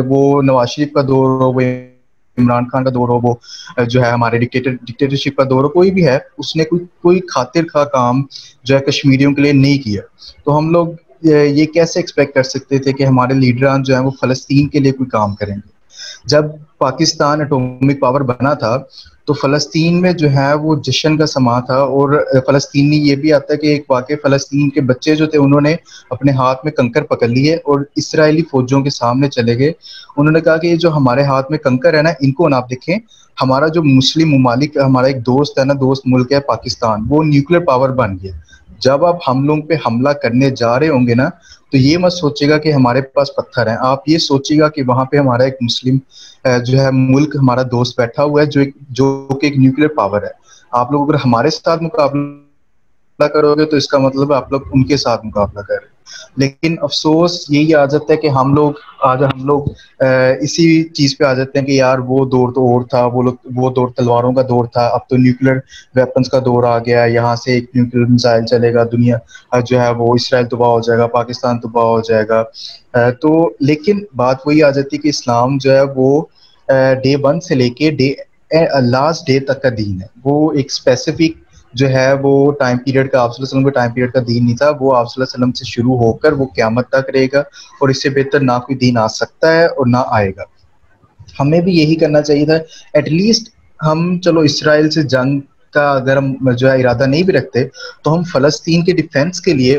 وہ نواز شریف کا دور ہو، وہ عمران خان کا دور ہو، وہ جو ہے ہمارے ڈکٹیٹرشپ کا دور ہو، کوئی بھی ہے، اس نے کوئی خاطر خواہ کام جو ہے کشمیریوں کے لیے نہیں کیا۔ تو ہم لوگ یہ کیسے ایکسپیکٹ کر سکتے تھے کہ ہمارے لیڈران جو ہیں وہ فلسطین کے لیے کوئی کام کریں گے؟ جب پاکستان اٹومک پاور بنا تھا تو فلسطین میں جو ہے وہ جشن کا سما تھا، اور فلسطینی یہ بھی آتا ہے کہ ایک واقع فلسطین کے بچے جو تھے انہوں نے اپنے ہاتھ میں کنکر پکڑ لیے اور اسرائیلی فوجوں کے سامنے چلے گئے۔ انہوں نے کہا کہ یہ جو ہمارے ہاتھ میں کنکر ہے نا، ان کو آپ دیکھیں، ہمارا جو مسلم ممالک، ہمارا ایک دوست ہے نا، دوست ملک ہے پاکستان، وہ نیوکلیر پاور بن گیا۔ جب آپ ہم لوگ پہ حملہ کرنے جا رہے ہوں گے نا، تو یہ مت سوچے گا کہ ہمارے پاس پتھر ہیں، آپ یہ سوچے گا کہ وہاں پہ ہمارا ایک مسلم جو ہے ملک، ہمارا دوست بیٹھا ہوا ہے جو کہ ایک نیوکلیر پاور ہے۔ آپ لوگ اگر ہمارے ساتھ مقابلہ کرو گے تو اس کا مطلب آپ لوگ ان کے ساتھ مقابلہ کر رہے ہیں۔ لیکن افسوس یہی آ جاتا ہے کہ ہم لوگ اسی چیز پہ آ جاتے ہیں کہ یار وہ دور تو اور تھا، وہ دور تلواروں کا دور تھا، اب تو نیوکلیر ویپنز کا دور آ گیا، یہاں سے ایک نیوکلیر میزائل چلے گا، دنیا جو ہے وہ اسرائیل تباہ ہو جائے گا، پاکستان تباہ ہو جائے گا۔ تو لیکن بات وہی آ جاتی ہے کہ اسلام جو ہے وہ ڈے 1 سے لے کے لاسٹ ڈے تک کا دین ہے، وہ ایک اسپیسیفک جو ہے وہ ٹائم پیریڈ کا، آپ صلی اللہ علیہ وسلم کے ٹائم پیریڈ کا دین نہیں تھا، وہ آپ صلی اللہ علیہ وسلم سے شروع ہو کر وہ قیامت تک رہے گا، اور اس سے بہتر نہ کوئی دین آ سکتا ہے اور نہ آئے گا۔ ہمیں بھی یہی کرنا چاہیے تھا، ایٹ لیسٹ ہم چلو اسرائیل سے جنگ کا اگر ہم جو ہے ارادہ نہیں بھی رکھتے تو ہم فلسطین کے ڈیفینس کے لیے،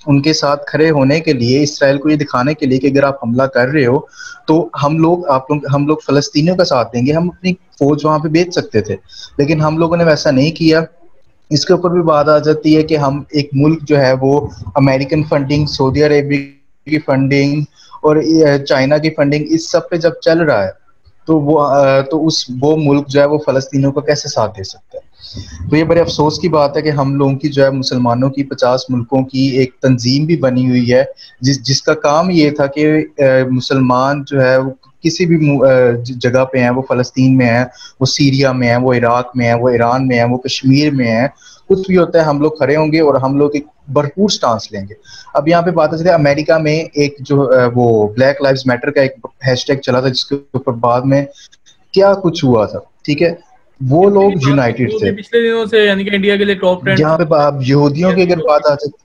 ان کے ساتھ کھڑے ہونے کے لیے، اسرائیل کو یہ دکھانے کے لیے کہ اگر آپ حملہ کر رہے ہو تو ہم لوگ فلسطینیوں کا ساتھ دیں گے، ہم اپنی فوج وہاں پہ بھیج سکتے تھے، لیکن ہم لوگوں نے ویسا نہیں کیا۔ اس کے اوپر بھی بات آ جاتی ہے کہ ہم ایک ملک جو ہے وہ امریکن فنڈنگ، سعودی عربیہ کی فنڈنگ اور چائنا کی فنڈنگ، اس سب پہ جب چل رہا ہے تو وہ ملک جو ہے وہ فلسطینیوں کو کیسے ساتھ دے سکتا ہے؟ تو یہ بڑے افسوس کی بات ہے کہ ہم لوگوں کی جو ہے مسلمانوں کی 50 ملکوں کی ایک تنظیم بھی بنی ہوئی ہے جس کا کام یہ تھا کہ مسلمان جو ہے وہ کسی بھی جگہ پہ ہیں، وہ فلسطین میں ہیں، وہ سیریا میں ہیں، وہ عراق میں ہیں، وہ ایران میں ہیں، وہ کشمیر میں ہیں، کچھ بھی ہوتا ہے ہم لوگ کھڑے ہوں گے اور ہم لوگ ایک بھرپور سٹانس لیں گے۔ اب یہاں پہ بات ہے امریکہ میں ایک جو وہ بلیک لائیوز میٹر کا ایک ہیش ٹیگ چلا تھا، جس کے اوپر بعد میں کیا کچھ ہوا تھا، ٹھیک ہے، وہ لوگ یونائٹڈ تھے۔ پچھلے دنوں سے یعنی کہ انڈیا کے لیے ٹاپ ٹرینڈ یہاں پہ یہودیوں کی اگر بات آ جاتی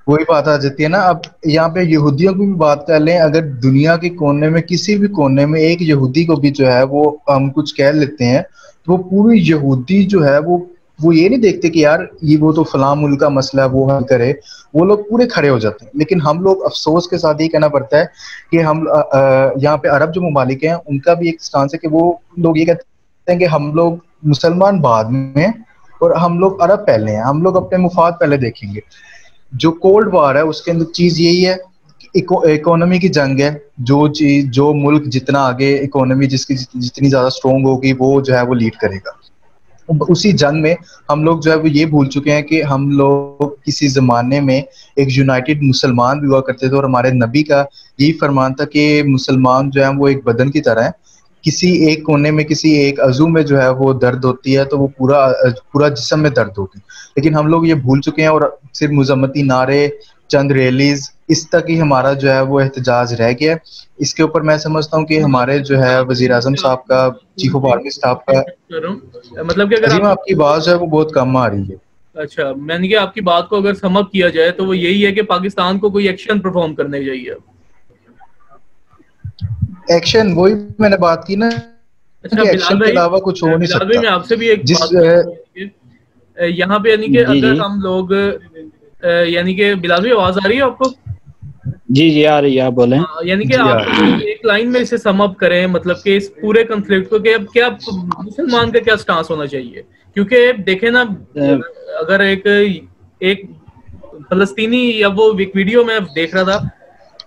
وہی بات آ جاتی ہے نا، اب یہاں پہ یہودیوں کی بھی بات کر لیں، اگر دنیا کے کونے میں کسی بھی کونے میں ایک یہودی کو بھی جو ہے وہ ہم کچھ کہہ لیتے ہیں تو وہ پوری یہودی جو ہے وہ وہ یہ نہیں دیکھتے کہ یار یہ وہ تو فلاں ملک کا مسئلہ ہے وہ حل کرے, وہ لوگ پورے کھڑے ہو جاتے ہیں. لیکن ہم لوگ افسوس کے ساتھ یہ کہنا پڑتا ہے کہ ہم یہاں پہ عرب جو ممالک ہیں ان کا بھی ایک اسٹانس ہے کہ وہ لوگ یہ کہتے ہیں کہ ہم لوگ مسلمان بعد میں اور ہم لوگ عرب پہلے ہیں, ہم لوگ اپنے مفاد پہلے دیکھیں گے. جو کولڈ وار ہے اس کے اندر چیز یہی ہے, اکانومی کی جنگ ہے. جو ملک جتنا آگے اکانومی جس کی جتنی زیادہ اسٹرانگ ہوگی وہ جو ہے وہ لیڈ کرے گا. اسی جنگ میں ہم لوگ جو ہے وہ یہ بھول چکے ہیں کہ ہم لوگ کسی زمانے میں ایک یونائٹڈ مسلمان بھی ہوا کرتے تھے, اور ہمارے نبی کا یہی فرمان تھا کہ مسلمان جو ہے وہ ایک بدن کی طرح ہے, کسی ایک کونے میں کسی ایک عضو میں جو ہے وہ درد ہوتی ہے تو وہ پورا جسم میں درد ہوگی. لیکن ہم لوگ یہ بھول چکے ہیں اور صرف مذمتی نعرے, چند ریلیز, اس تک ہی ہمارا جو ہے وہ احتجاج رہ گیا. اس کے اوپر میں سمجھتا ہوں کہ ہمارے جو ہے وزیر اعظم صاحب کا, چیف آف آرمی اسٹاف کا, مطلب کہ اگر عظیم آپ کی آواز جو ہے وہ بہت کم آ رہی ہے. اچھا, میں نے کہ آپ کی بات کو اگر سم اپ کیا جائے تو وہ یہی ہے کہ پاکستان کو کوئی ایکشن پرفارم کرنے چاہیے. ایکشن, وہی میں نے بات کی نا اچھا کہ بلال ایکشن کے بھائی, علاوہ کچھ ہو نہیں بلال سکتا. بھائی میں آپ سے بھی ایک جس بات یہاں پہ, یعنی کہ جی اگر جی ہم لوگ, یعنی کہ بلال بھائی آواز آ رہی ہے آپ کو؟ جی جی آ رہی ہے, آپ بولیں. یعنی کہ جی آپ یار ایک لائن میں اسے سم اپ کریں, مطلب کہ اس پورے کنفلکٹ کو کہ اب کیا مسلمان کا کیا سٹانس ہونا چاہیے. کیونکہ دیکھیں نا, اگر ایک فلسطینی, یا وہ ویڈیو میں دیکھ رہا تھا,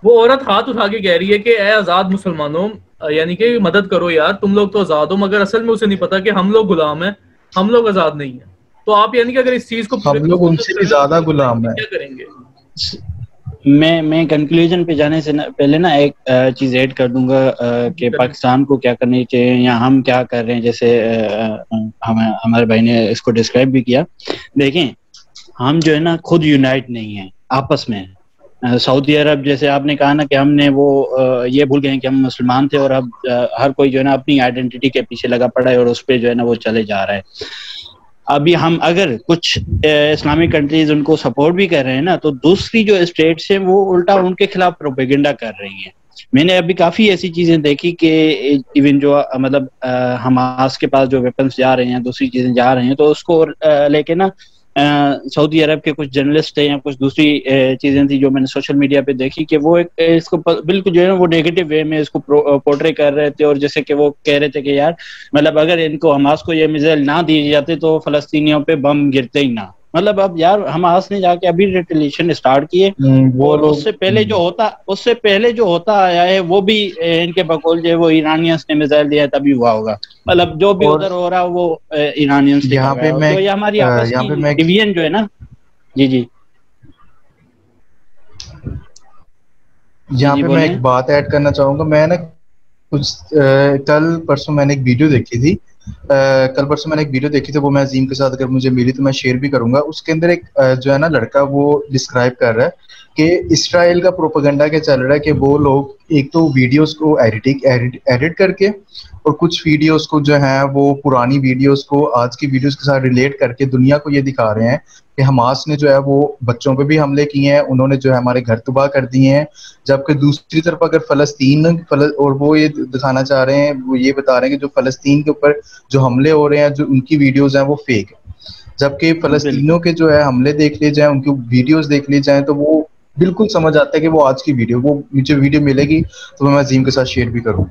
وہ عورت ہاتھ اٹھا کے کہہ رہی ہے کہ اے آزاد مسلمانوں, یعنی کہ مدد کرو یار, تم لوگ تو آزاد ہو, مگر اصل میں اسے نہیں پتا کہ ہم لوگ غلام ہیں, ہم لوگ آزاد نہیں ہیں. تو آپ یعنی کہ اگر اس چیز کو پورے ہم لوگ ان سے بھی زیادہ غلام ہیں. کیا کریں گے؟ میں کنکلوژن پہ جانے سے پہلے نا ایک چیز ایڈ کر دوں گا کہ پاکستان کو کیا کرنی چاہیے یا ہم کیا کر رہے ہیں. جیسے ہمارے بھائی نے اس کو ڈسکرائب بھی کیا. دیکھیں, ہم جو ہے نا خود یونائٹ نہیں ہیں آپس میں. سعودی عرب, جیسے آپ نے کہا نا کہ ہم نے وہ یہ بھول گئے کہ ہم مسلمان تھے, اور اب ہر کوئی جو ہے نا اپنی آئیڈینٹی کے پیچھے لگا پڑا ہے اور اس پہ جو ہے نا وہ چلے جا رہا ہے. ابھی ہم اگر کچھ اسلامک کنٹریز ان کو سپورٹ بھی کر رہے ہیں نا, تو دوسری جو اسٹیٹس ہیں وہ الٹا ان کے خلاف پروپیگنڈا کر رہی ہیں. میں نے ابھی کافی ایسی چیزیں دیکھی کہ ایون جو مطلب حماس کے پاس جو ویپنس جا رہے ہیں, دوسری چیزیں جا رہے ہیں, تو اس کو لے کے نا سعودی عرب کے کچھ جرنلسٹ تھے یا کچھ دوسری چیزیں تھیں جو میں نے سوشل میڈیا پہ دیکھی, کہ وہ اس کو بالکل جو ہے نا وہ نیگیٹو وے میں اس کو پورٹرے کر رہے تھے. اور جیسے کہ وہ کہہ رہے تھے کہ یار مطلب اگر ان کو حماس کو یہ میزائل نہ دیے جاتے تو فلسطینیوں پہ بم گرتے ہی نہ. مطلب اب یار حماس نے جا کے ابھی ریٹیلیشن اسٹارٹ کیے, وہ اور لوگ اس سے پہلے جو ہوتا آیا ہے وہ بھی ان کے بقول جو ہے وہ ایرانیانس نے میزائل دیا ہے تبھی ہوا ہوگا. مطلب جو بھی اور ادھر ہو رہا ہے وہ ایرانیانس سے یہاں کر رہا پہ ہے. میں تو یہ ہماری آپس یہاں کی پہ میں ڈویژن جو ہے نا. جی جی جی یہاں جی پہ میں بولیں. ایک بات ایڈ کرنا چاہوں گا. میں نے کچھ کل پرسوں میں نے ایک ویڈیو دیکھی تھی, وہ میں عظیم کے ساتھ اگر مجھے ملی تو میں شیئر بھی کروں گا. اس کے اندر ایک جو ہے نا لڑکا وہ ڈسکرائب کر رہا ہے کہ اسرائیل کا پروپیگنڈا کیا چل رہا ہے, کہ وہ لوگ ایک تو ویڈیوز کو ایڈٹ کر کے, اور کچھ ویڈیوز کو جو ہیں وہ پرانی ویڈیوز کو آج کی ویڈیوز کے ساتھ ریلیٹ کر کے دنیا کو یہ دکھا رہے ہیں کہ حماس نے جو ہے وہ بچوں پہ بھی حملے کیے ہیں, انہوں نے جو ہے ہمارے گھر تباہ کر دیے ہیں. جبکہ دوسری طرف اگر فلسطین اور وہ یہ دکھانا چاہ رہے ہیں, وہ یہ بتا رہے ہیں کہ جو فلسطین کے اوپر جو حملے ہو رہے ہیں, جو ان کی ویڈیوز ہیں وہ فیک ہے. جبکہ بالکل فلسطینیوں کے جو ہے حملے دیکھ لیے جائیں, ان کی ویڈیوز دیکھ لی جائیں, تو وہ بالکل سمجھ آتا ہے کہ وہ آج کی ویڈیو, وہ مجھے ویڈیو ملے گی تو میں عظیم کے ساتھ شیئر بھی کروں.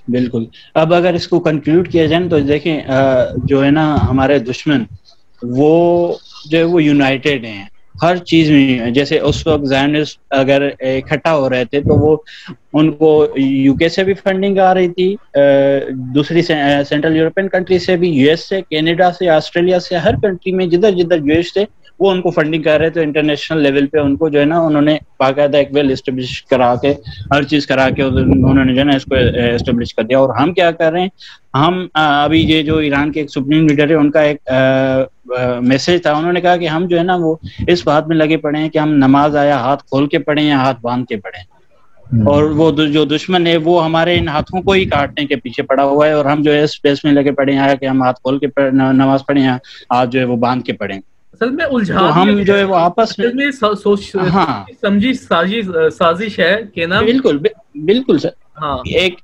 بالکل. اب اگر اس کو کنکلوڈ کیا جائے تو دیکھیں جو ہے نا ہمارے دشمن وہ جو ہے وہ یونائٹیڈ ہیں ہر چیز میں. جیسے اس وقت زائنسٹ اگر اکٹھا ہو رہے تھے تو وہ ان کو یو کے سے بھی فنڈنگ آ رہی تھی, دوسری سینٹرل یورپین کنٹری سے بھی, یو ایس سے, کینیڈا سے, آسٹریلیا سے, ہر کنٹری میں جدھر جدھر جوش تھے وہ ان کو فنڈنگ کر رہے تھے. انٹرنیشنل لیول پہ ان کو جو ہے نا انہوں نے باقاعدہ ایک ویل اسٹیبلش کرا کے ہر چیز کرا کے انہوں نے جو ہے نا اس کو اسٹیبلش کر دیا. اور ہم کیا کر رہے ہیں, ہم ابھی یہ جو ایران کے ایک سپریم لیڈر ہے ان کا ایک میسج تھا, انہوں نے کہا کہ ہم جو ہے نا وہ اس بات میں لگے پڑے ہیں کہ ہم نماز آیا ہاتھ کھول کے پڑھیں یا ہاتھ باندھ کے پڑھیں, اور وہ جو دشمن ہے وہ ہمارے ان ہاتھوں کو ہی کاٹنے کے پیچھے پڑا ہوا ہے, اور ہم جو ہے اس پیس میں لگے پڑے ہیں کہ ہم ہاتھ کھول کے نماز پڑھیں یا ہاتھ جو ہے وہ باندھ کے پڑھیں. اصل میں تو ہم جو ہے وہ آپس اصل میں ہاں سمجھی سازش ہے کہ نا بالکل بالکل سر. ہاں ایک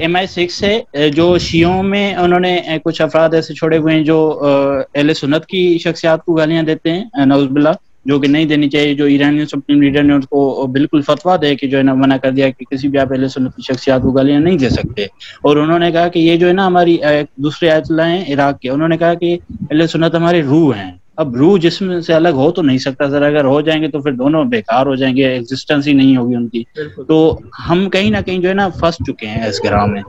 MI6 ہے جو شیعوں میں انہوں نے کچھ افراد ایسے چھوڑے ہوئے ہیں جو اہل سنت کی شخصیات کو گالیاں دیتے ہیں نعوذ باللہ، جو کہ نہیں دینی چاہیے. جو ایرانی سپریم لیڈر نے ان کو بالکل فتویٰ دے کہ جو ہے نا منع کر دیا کہ کسی بھی آپ اہل سنت کی شخصیات کو گالیاں نہیں دے سکتے. اور انہوں نے کہا کہ یہ جو ہے نا ہماری دوسرے آیت اللہ ہیں عراق کے، انہوں نے کہا کہ اہل سنت ہمارے روح ہیں. اب روح جسم سے الگ ہو تو نہیں سکتا سر، اگر ہو جائیں گے تو پھر دونوں بیکار ہو جائیں گے، ایگزسٹنس ہی نہیں ہوگی ان کی. بالکل. تو ہم کہیں نہ کہیں جو ہے نا پھنس چکے ہیں اس گراہ میں.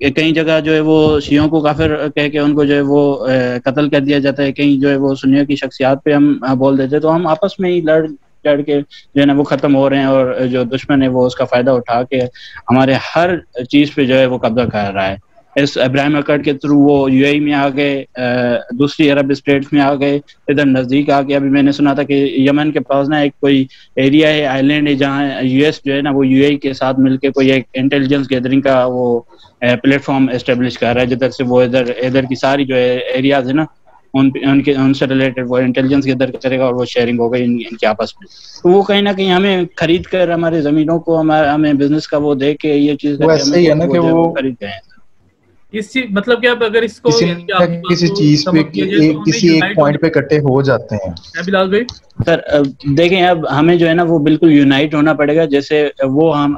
کئی جگہ جو ہے وہ شیعوں کو کافر کہہ کے ان کو جو ہے وہ قتل کر دیا جاتا ہے، کہیں جو ہے وہ سنیوں کی شخصیات پہ ہم بول دیتے ہیں. تو ہم آپس میں ہی لڑ کے جو ہے نا وہ ختم ہو رہے ہیں، اور جو دشمن ہے وہ اس کا فائدہ اٹھا کے ہمارے ہر چیز پہ جو ہے وہ قبضہ کر رہا ہے. اس ابراہیم اکرڈ کے تھرو وہ UAE میں آ گئے، دوسری عرب اسٹیٹس میں آ گئے، ادھر نزدیک آ گیا. ابھی میں نے سنا تھا کہ یمن کے پاس نا ایک کوئی ایریا ہے، آئی لینڈ ہے، جہاں US جو ہے نا وہ UAE کے ساتھ مل کے کوئی ایک انٹیلیجنس گیدرنگ کا وہ پلیٹ فارم اسٹیبلش کر رہا ہے، جدھر سے وہ ادھر کی ساری جو ہے ایریاز ہے نا ان سے ریلیٹڈ وہ انٹیلیجنس ادھر کرے گا، اور وہ شیئرنگ ہوگا ان کے آپس میں. تو وہ کہیں نہ کہیں ہمیں خرید کر ہمارے زمینوں کو ہمیں بزنس کا وہ دے کے یہ چیز وہ کر کے ایسا ہمیں ہی ہے نا کہ جو ہے وہ وہ خرید گئے ہیں. اس چیز مطلب کہ اب اگر اس کو کسی یعنی کہ نہ آپ کی بات کسی کو چیز پہ سم اپ کیا جائے تو ہمیں کسی ایک یونائٹ پوائنٹ پہ ہونا اکٹھے ہو جاتے ہیں. ہے بلال بھائی. سر دیکھیں اب ہمیں جو ہے نا وہ بالکل یونائٹ ہونا پڑے گا. جیسے وہ ہم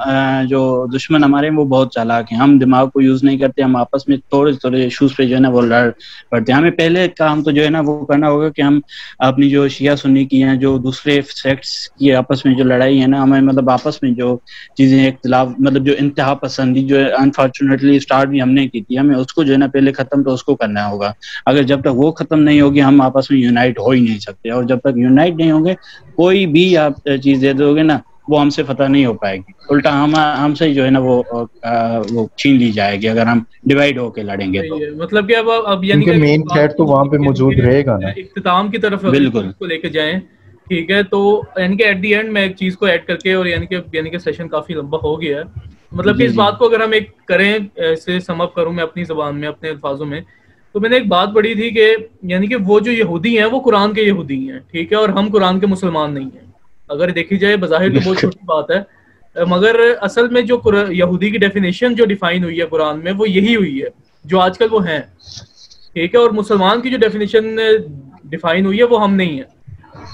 جو دشمن ہمارے ہیں وہ بہت چالاک ہیں، ہم دماغ کو یوز نہیں کرتے، ہم آپس میں تھوڑے ایشوز پہ جو ہے نا وہ لڑ پڑتے ہیں. ہمیں پہلے کام تو جو ہے نا وہ کرنا ہوگا کہ ہم اپنی جو شیعہ سنی کی ہیں، جو دوسرے سیکٹس کی آپس میں جو لڑائی ہے نا، ہمیں مطلب آپس میں جو چیزیں اختلاف مطلب جو انتہا پسندی جو ہے انفارچونیٹلی اسٹارٹ بھی ہم نے کی تھی، ہمیں اس کو جو ہے نا پہلے ختم تو اس کو کرنا ہوگا. اگر جب تک وہ ختم نہیں ہوگی ہم آپس میں یونائٹ ہو ہی نہیں سکتے. اور جب تک یونائٹ نہیں ہوں گے کوئی بھی آپ چیز دے دو گے نا وہ ہم سے فتح نہیں ہو پائے گی، الٹا ہم سے جو ہے نا وہ چھین لی جائے گی اگر ہم ڈیوائڈ ہو کے لڑیں گے. تو مطلب کہ اب یعنی کیونکہ کہ مین تھریٹ تو وہاں پہ موجود رہے گا نا. اختتام کی طرف اگر بالکل اس کو لے کے جائیں، ٹھیک ہے، تو یعنی کہ ایٹ دی اینڈ میں ایک چیز کو ایڈ کر کے، اور یعنی کہ سیشن کافی لمبا ہو گیا ہے، مطلب کہ جی اس جی بات کو اگر ہم ایک کریں، اسے سم اپ کروں میں اپنی زبان میں اپنے الفاظوں میں، تو میں نے ایک بات پڑھی تھی کہ یعنی کہ وہ جو یہودی ہیں وہ قرآن کے یہودی ہیں، ٹھیک ہے، اور ہم قرآن کے مسلمان نہیں ہیں. اگر دیکھی جائے بظاہر تو بہت چھوٹی بات ہے، مگر اصل میں جو یہودی کی ڈیفینیشن جو ڈیفائن ہوئی ہے قرآن میں وہ یہی ہوئی ہے جو آج کل وہ ہیں، ٹھیک ہے. اور مسلمان کی جو ڈیفینیشن ڈیفائن ہوئی ہے وہ ہم نہیں ہیں.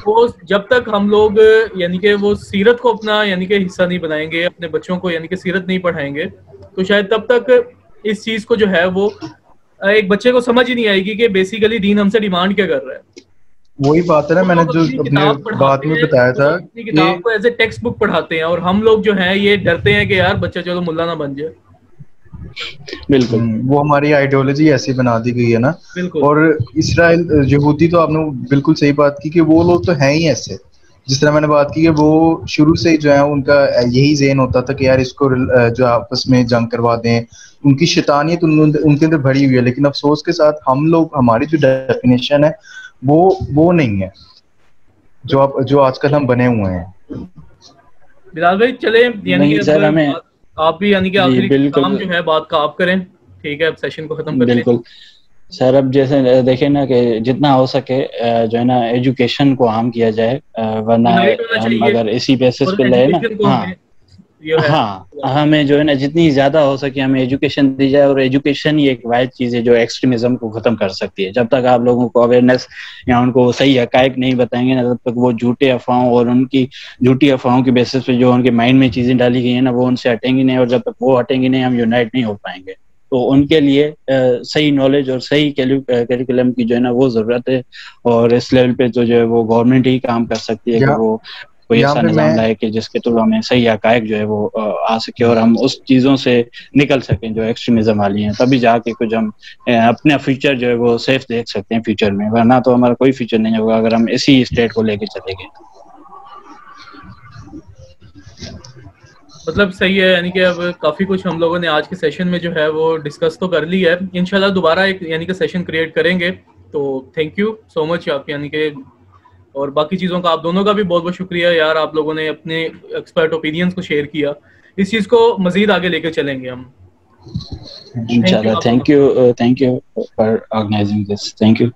وہ جب تک ہم لوگ یعنی کہ وہ سیرت کو اپنا یعنی کہ حصہ نہیں بنائیں گے، اپنے بچوں کو یعنی کہ سیرت نہیں پڑھائیں گے، تو شاید تب تک اس چیز کو جو ہے وہ ایک بچے کو سمجھ ہی نہیں آئے گی کہ بیسیکلی دین ہم سے ڈیمانڈ کیا کر رہا ہے. وہی بات ہے نا، وہ میں نے لوگ جو اپنی اپنے کتاب بات پڑھاتے میں ہیں، بتایا وہ تھا لوگ اپنی کہ کتاب کو ایز اے ٹیکسٹ بک پڑھاتے ہیں، اور ہم لوگ جو ہیں یہ ڈرتے ہیں کہ یار بچہ چلو ملا نہ بن جائے. بالکل وہ ہماری آئیڈیالوجی ایسی بنا دی گئی ہے نا. بالکل اور اسرائیل یہودی تو آپ نے بالکل صحیح بات کی کہ وہ لوگ تو ہیں ہی ایسے. جس طرح میں نے بات کی کہ وہ شروع سے ہی جو ہے ان کا یہی ذہن ہوتا تھا کہ یار اس کو جو آپس میں جنگ کروا دیں. ان کی شیطانیت ان کے اندر بھری ہوئی ہے، لیکن افسوس کے ساتھ ہم لوگ ہماری جو ڈیفینیشن ہے وہ نہیں ہے جو آج کل ہم بنے ہوئے ہیں. بلال بھائی چلے یعنی کہ نہیں اب سر ہمیں آپ بھی یعنی کہ جی آخری بالکل کام جو ہے بات کا آپ کریں، ٹھیک ہے، اب سیشن کو ختم کرتے ہیں. بالکل سر. اب جیسے دیکھیں نا کہ جتنا ہو سکے جو ہے نا ایجوکیشن کو عام کیا جائے، ورنہ یونائٹ ہونا ہم چاہیے اگر اسی بیسس اور پہ لے نا، ایجوکیشن کو ہاں ہمیں جو ہے ہمیں جو ہے نا جتنی زیادہ ہو سکے ہمیں ایجوکیشن دی جائے. اور ایجوکیشن ہی ایک واحد چیز ہے جو ایکسٹریمزم کو ختم کر سکتی ہے. جب تک آپ لوگوں کو اویئرنیس یا ان کو صحیح حقائق نہیں بتائیں گے نا، تب تک وہ جھوٹے افواہوں اور ان کی جھوٹی افواہوں کے بیسس پہ جو ان کے مائنڈ میں چیزیں ڈالی گئی ہیں نا وہ ان سے ہٹیں گی نہیں. اور جب تک وہ ہٹیں گی نہیں ہم یونائٹ نہیں ہو پائیں گے. تو ان کے لیے صحیح نالج اور صحیح کیریکولم کی جو ہے نا وہ ضرورت ہے. اور اس لیول پہ تو جو ہے وہ گورنمنٹ ہی کام کر سکتی ہے کہ وہ کوئی یہاں ایسا پہ میں نظام لائے کہ جس کے تھرو ہمیں صحیح حقائق جو ہے وہ آ سکے اور ہم اس چیزوں سے نکل سکیں جو ایکسٹریمزم والی ہیں. تبھی جا کے کچھ ہم اپنا فیوچر جو ہے وہ سیف دیکھ سکتے ہیں فیوچر میں. ورنہ تو ہمارا کوئی فیوچر نہیں ہوگا اگر ہم اسی اسٹیٹ کو لے کے چلیں گے. مطلب صحیح ہے، یعنی کہ اب کافی کچھ ہم لوگوں نے آج کے سیشن میں جو ہے وہ ڈسکس تو کر لی ہے. انشاءاللہ دوبارہ ایک یعنی کہ سیشن کریٹ کریں گے. تو تھینک یو سو مچ آپ یعنی کہ، اور باقی چیزوں کا آپ دونوں کا بھی بہت بہت شکریہ یار، آپ لوگوں نے اپنے ایکسپرٹ اوپینینز کو شیئر کیا. اس چیز کو مزید آگے لے کے چلیں گے ہم. انشاءاللہ. Thank you for organizing this. Thank you.